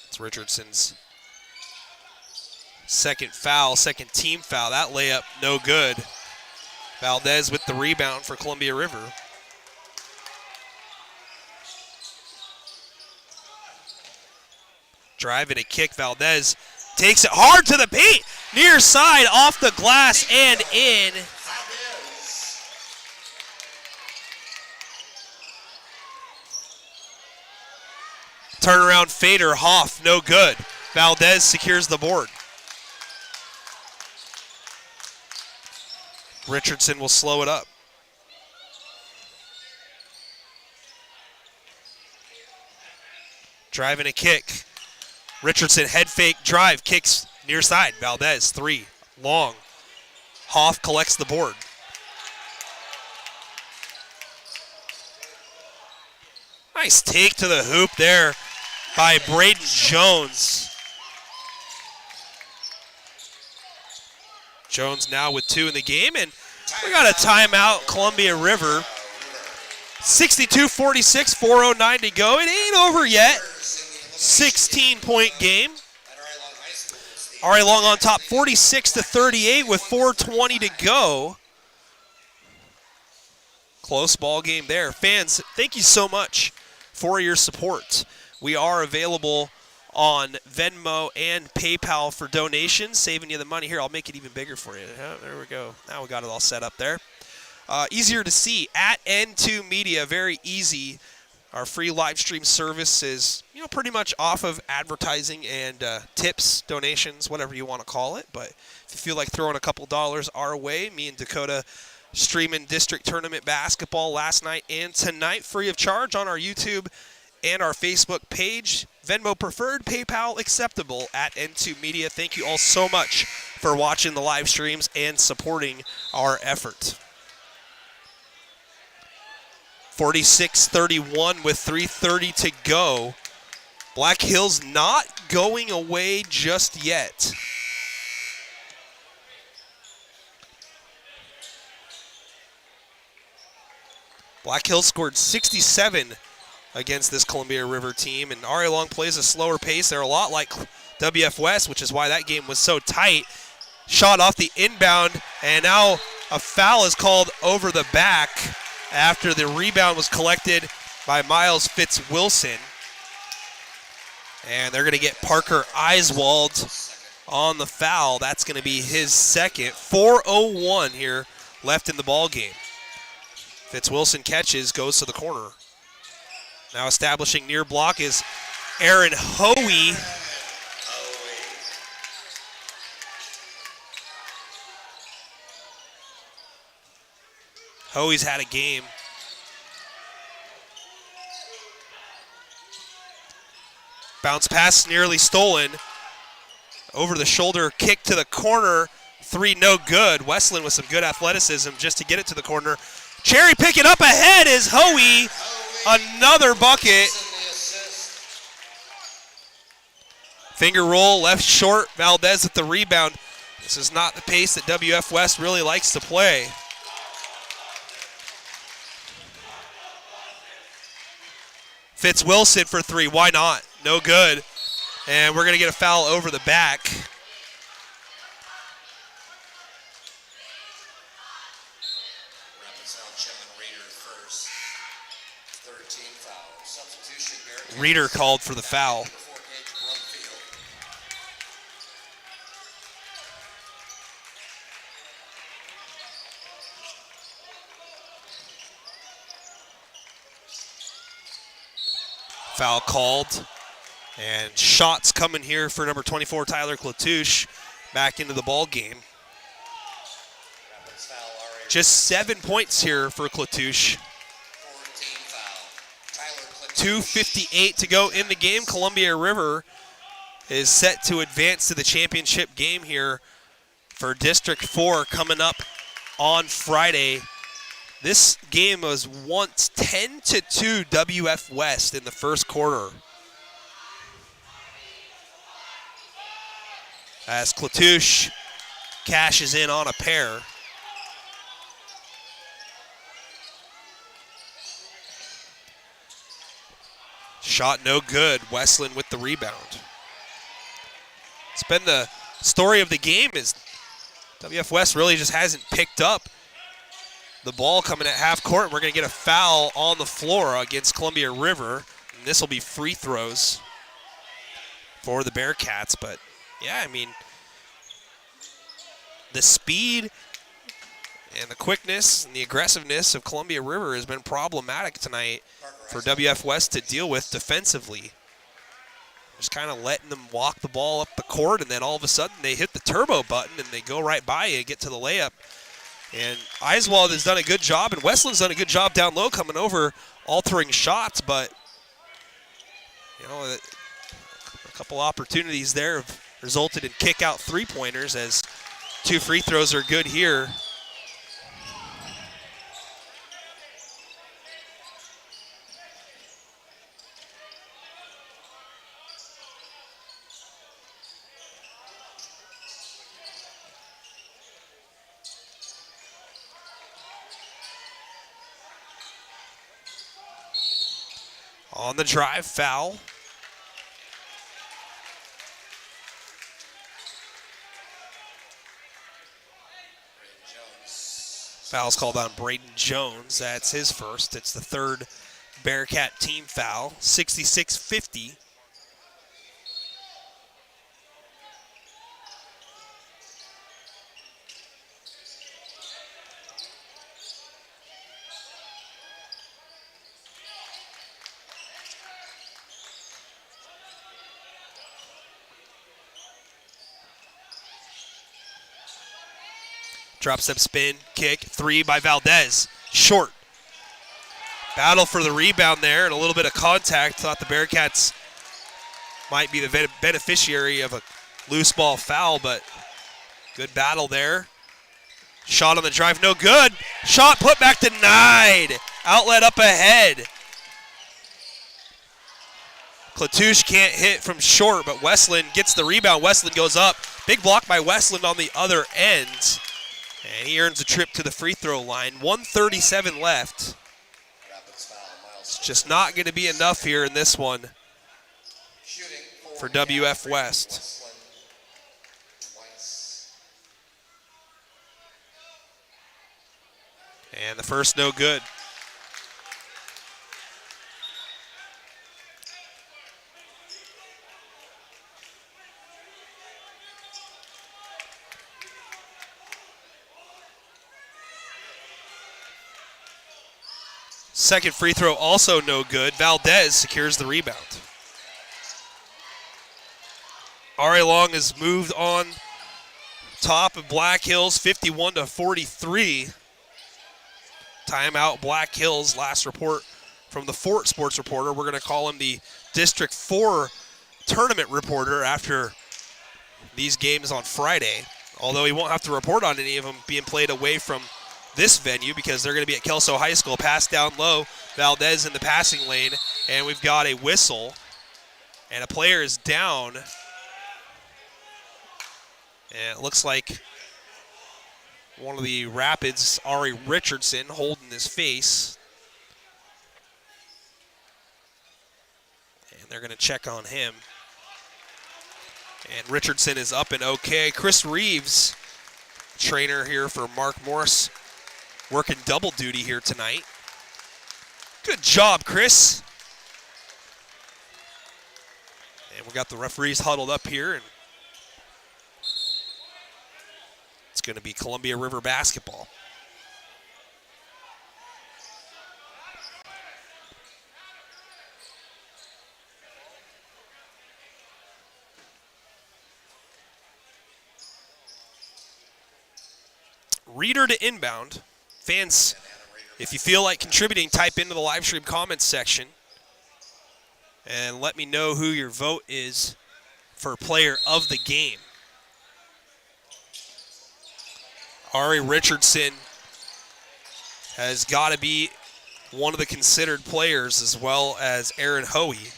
It's Richardson's second foul, second team foul. That layup, no good. Valdez with the rebound for Columbia River. Driving a kick, Valdez takes it hard to the paint. Near side, off the glass and in. Turnaround fader, Hoff, no good. Valdez secures the board. Richardson will slow it up. Driving a kick. Richardson head fake drive, kicks near side. Valdez, 3, long. Hoff collects the board. Nice take to the hoop there by Braden Jones. Jones now with 2 in the game, and we got a timeout, Columbia River. 62-46, 4:09 to go. It ain't over yet. 16-point game. Ari Long on top, 46-38 with 4:20 to go. Close ball game there. Fans, thank you so much for your support. We are available on Venmo and PayPal for donations, saving you the money. Here, I'll make it even bigger for you. Oh, there we go. Now we got it all set up there. Easier to see at N2 Media, very easy. Our free live stream service is, pretty much off of advertising and tips, donations, whatever you want to call it. But if you feel like throwing a couple dollars our way, me and Dakota streaming district tournament basketball last night and tonight free of charge on our YouTube and our Facebook page. Venmo preferred, PayPal acceptable at N2 Media. Thank you all so much for watching the live streams and supporting our effort. 46-31 with 3:30 to go. Black Hills not going away just yet. Black Hills scored 67 against this Columbia River team, and Ari Long plays a slower pace. They're a lot like WF West, which is why that game was so tight. Shot off the inbound, and now a foul is called over the back after the rebound was collected by Miles Fitzwilson. And they're going to get Parker Eiswald on the foul. That's going to be his second. 4:01 here left in the ball game. Fitzwilson catches, goes to the corner. Now establishing near block is Aaron Hoey. Hoey's had a game. Bounce pass nearly stolen. Over the shoulder kick to the corner. 3 no good. Westland with some good athleticism just to get it to the corner. Cherry picking up ahead is Hoey. Another bucket. Finger roll, left short. Valdez with the rebound. This is not the pace that WF West really likes to play. Fitzwilson for 3. Why not? No good. And we're going to get a foul over the back. Reeder called for the foul. Foul called. And shots coming here for number 24, Tyler Klatouche, back into the ball game. Just 7 points here for Klatouche. 2:58 to go in the game. Columbia River is set to advance to the championship game here for District 4 coming up on Friday. This game was once 10-2 WF West in the first quarter. As Klatouche cashes in on a pair. Shot no good. Westland with the rebound. It's been the story of the game is WF West really just hasn't picked up the ball coming at half court. We're going to get a foul on the floor against Columbia River. And this will be free throws for the Bearcats. But, yeah, I mean, the speed and the quickness and the aggressiveness of Columbia River has been problematic tonight for WF West to deal with defensively. just kind of letting them walk the ball up the court, and then all of a sudden they hit the turbo button and they go right by you and get to the layup. And Eiswald has done a good job, and Westland's done a good job down low coming over, altering shots, but a couple opportunities there have resulted in kick-out three-pointers, as 2 free throws are good here. On the drive, foul. Foul's called on Braden Jones. That's his first. It's the third Bearcat team foul. 66-50. Drop step spin, kick, 3 by Valdez. Short. Battle for the rebound there and a little bit of contact. Thought the Bearcats might be the beneficiary of a loose ball foul, but good battle there. Shot on the drive, no good. Shot put back denied. Outlet up ahead. Klatouche can't hit from short, but Westland gets the rebound. Westland goes up. Big block by Westland on the other end. And he earns a trip to the free throw line. 1:37 left. It's just not going to be enough here in this one for WF West. And the first no good. Second free throw also no good. Valdez secures the rebound. Ari Long has moved on top of Black Hills, 51-43. Timeout Black Hills. Last report from the Fort Sports Reporter. We're going to call him the District 4 tournament reporter after these games on Friday. Although he won't have to report on any of them being played away from this venue because they're going to be at Kelso High School. Pass down low. Valdez in the passing lane. And we've got a whistle. And a player is down. And it looks like one of the Rapids, Ari Richardson, holding his face. And they're going to check on him. And Richardson is up and okay. Chris Reeves, trainer here for Mark Morris, working double duty here tonight. Good job, Chris. And we got the referees huddled up here, and it's going to be Columbia River basketball. Reader to inbound. Fans, if you feel like contributing, type into the live stream comments section and let me know who your vote is for player of the game. Ari Richardson has got to be one of the considered players, as well as Aaron Hoey.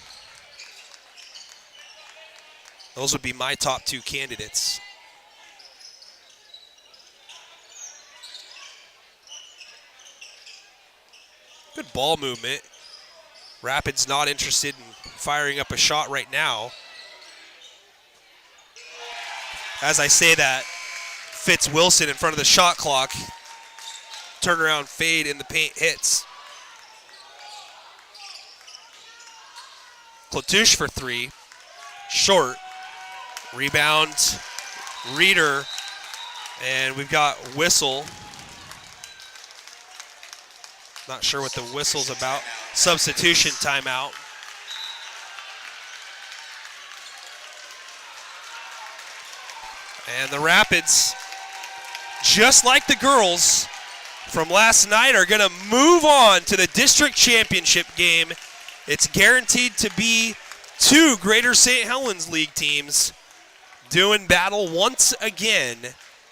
Those would be my top two candidates. Good ball movement. Rapids not interested in firing up a shot right now. As I say that, Fitz Wilson in front of the shot clock. Turnaround fade in the paint hits. Klatouche for three. Short. Rebound. Reader. And we've got whistle. Not sure what the whistle's about. Substitution timeout. And the Rapids, just like the girls from last night, are going to move on to the district championship game. It's guaranteed to be two Greater St. Helens League teams doing battle once again.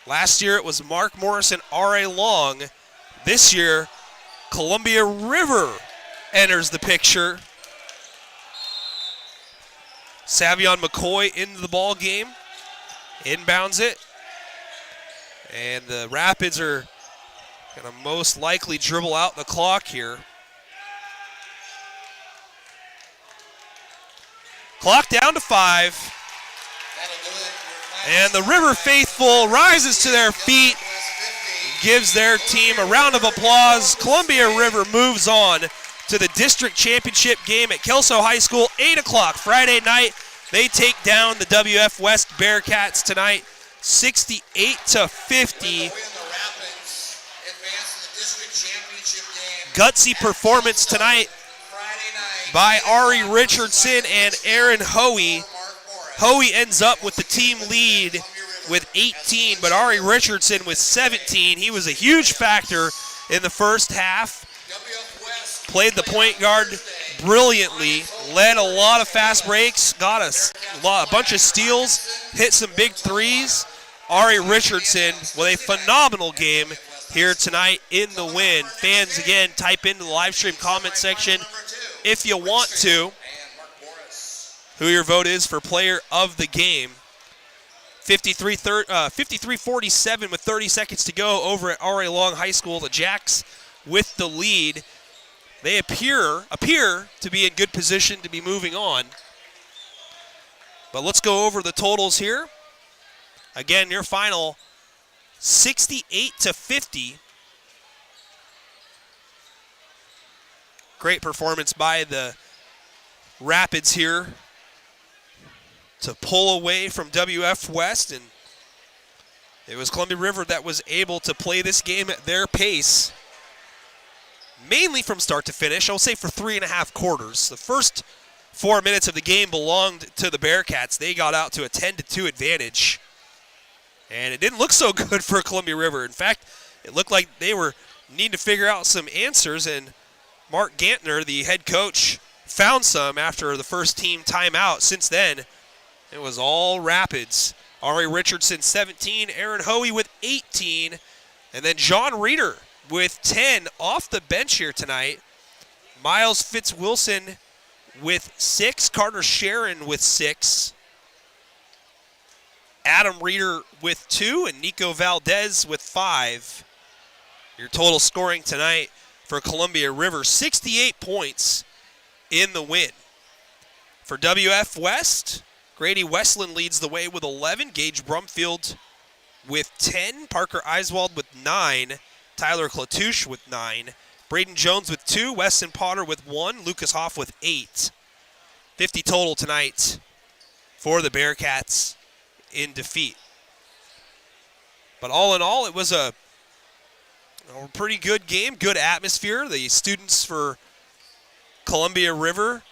Last year it was Mark Morris and R.A. Long. This year, Columbia River enters the picture. Savion McCoy into the ball game, inbounds it, and the Rapids are going to most likely dribble out the clock here. Clock down to 5. And the River faithful rises to their feet, gives their team a round of applause. Columbia River moves on to the district championship game at Kelso High School, 8 o'clock Friday night. They take down the WF West Bearcats tonight, 68-50. Gutsy performance tonight by Ari Richardson and Aaron Hoey. Hoey ends up with the team lead with 18, but Ari Richardson with 17. He was a huge factor in the first half. Played the point guard brilliantly, led a lot of fast breaks, got a bunch of steals, hit some big threes. Ari Richardson with a phenomenal game here tonight in the win. Fans, again, type into the live stream comment section if you want to who your vote is for player of the game. 53-47 with 30 seconds to go over at R.A. Long High School. The Jacks with the lead. They appear to be in good position to be moving on. But let's go over the totals here. Again, your final 68-50. Great performance by the Rapids here to pull away from WF West, and it was Columbia River that was able to play this game at their pace, mainly from start to finish. I'll say for 3.5 quarters. The first 4 minutes of the game belonged to the Bearcats. They got out to a 10-2 advantage, and it didn't look so good for Columbia River. In fact, it looked like they were needing to figure out some answers, and Mark Gantner, the head coach, found some after the first team timeout. Since then, it was all Rapids. Ari Richardson, 17. Aaron Hoey with 18. And then John Reeder with 10 off the bench here tonight. Miles Fitzwilson with 6. Carter Sharon with 6. Adam Reeder with 2. And Nico Valdez with 5. Your total scoring tonight for Columbia River, 68 points in the win. For WF West, Grady Westland leads the way with 11. Gage Brumfield with 10. Parker Eiswald with 9. Tyler Klatouche with 9. Braden Jones with 2. Weston Potter with 1. Lucas Hoff with 8. 50 total tonight for the Bearcats in defeat. But all in all, it was a pretty good game, good atmosphere. The students for Columbia River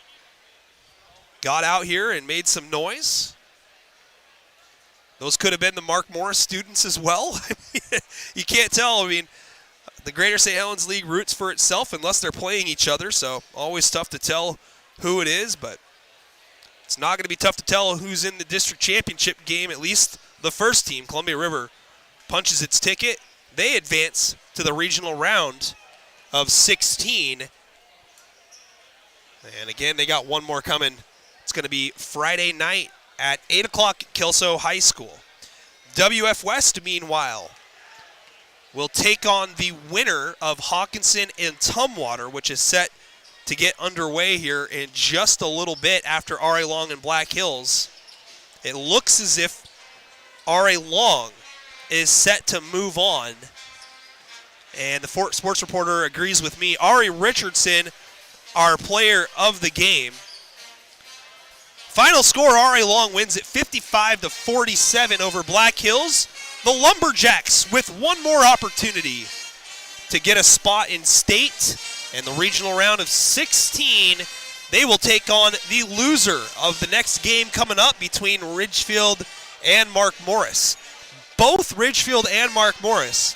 got out here and made some noise. Those could have been the Mark Morris students as well. You can't tell. I mean, the Greater St. Helens League roots for itself unless they're playing each other, so always tough to tell who it is, but it's not going to be tough to tell who's in the district championship game, at least the first team. Columbia River punches its ticket. They advance to the regional round of 16. And again, they got one more coming. It's going to be Friday night at 8 o'clock at Kelso High School. WF West, meanwhile, will take on the winner of Hawkinson and Tumwater, which is set to get underway here in just a little bit after R.A. Long and Black Hills. It looks as if R.A. Long is set to move on. And the sports reporter agrees with me. Ari Richardson, our player of the game. Final score, R.A. Long wins at 55-47 over Black Hills. The Lumberjacks with one more opportunity to get a spot in state. And the regional round of 16, they will take on the loser of the next game coming up between Ridgefield and Mark Morris. both Ridgefield and Mark Morris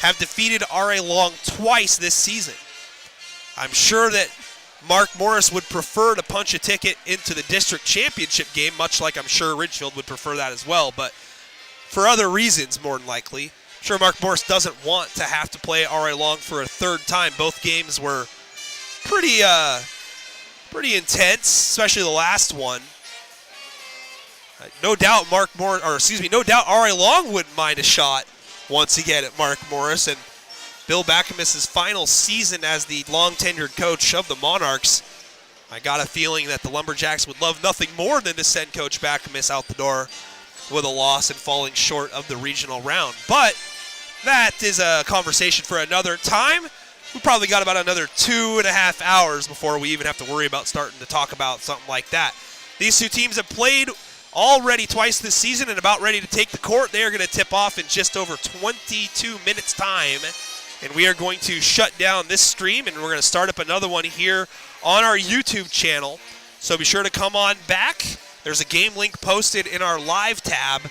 have defeated R.A. Long twice this season. I'm sure that Mark Morris would prefer to punch a ticket into the district championship game, much like I'm sure Ridgefield would prefer that as well, but for other reasons, more than likely. I'm sure Mark Morris doesn't want to have to play R.A. Long for a third time. Both games were pretty intense, especially the last one. No doubt no doubt R.A. Long wouldn't mind a shot once again at Mark Morris, and Bill Backamus' final season as the long-tenured coach of the Monarchs. I got a feeling that the Lumberjacks would love nothing more than to send Coach Backamus out the door with a loss and falling short of the regional round. But that is a conversation for another time. We probably got about another 2.5 hours before we even have to worry about starting to talk about something like that. These two teams have played already twice this season and about ready to take the court. They are going to tip off in just over 22 minutes time. And we are going to shut down this stream, and we're going to start up another one here on our YouTube channel. So be sure to come on back. There's a game link posted in our live tab,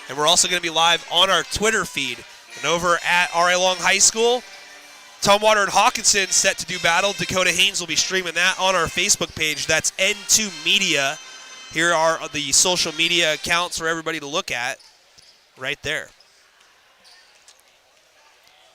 and we're also going to be live on our Twitter feed. And over at R.A. Long High School, Tumwater and Hawkinson set to do battle. Dakota Haynes will be streaming that on our Facebook page. That's N2 Media. Here are the social media accounts for everybody to look at right there.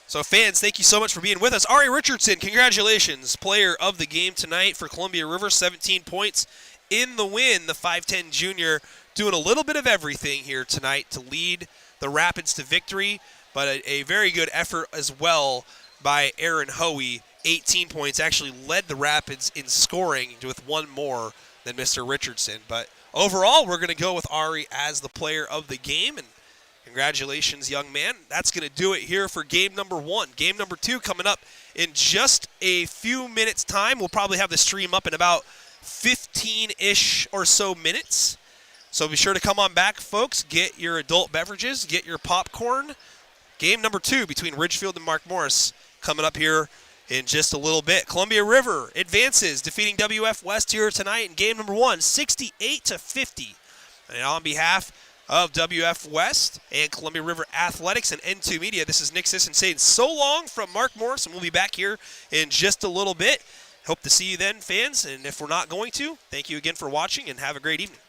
So fans, thank you so much for being with us. Ari Richardson, congratulations. Player of the game tonight for Columbia River, 17 points in the win. The 5'10 junior doing a little bit of everything here tonight to lead the Rapids to victory, but a very good effort as well by Aaron Hoey. 18 points, actually led the Rapids in scoring with one more than Mr. Richardson. But overall, we're going to go with Ari as the player of the game, and congratulations, young man. That's going to do it here for game number 1. Game number 2 coming up in just a few minutes' time. We'll probably have the stream up in about 15-ish or so minutes. So be sure to come on back, folks. Get your adult beverages. Get your popcorn. Game number 2 between Ridgefield and Mark Morris coming up here in just a little bit. Columbia River advances, defeating WF West here tonight in game number 1, 68-50. And on behalf of WF West and Columbia River Athletics and N2 Media, this is Nick Sisson saying so long from Mark Morris, and we'll be back here in just a little bit. Hope to see you then, fans, and if we're not going to, thank you again for watching, and have a great evening.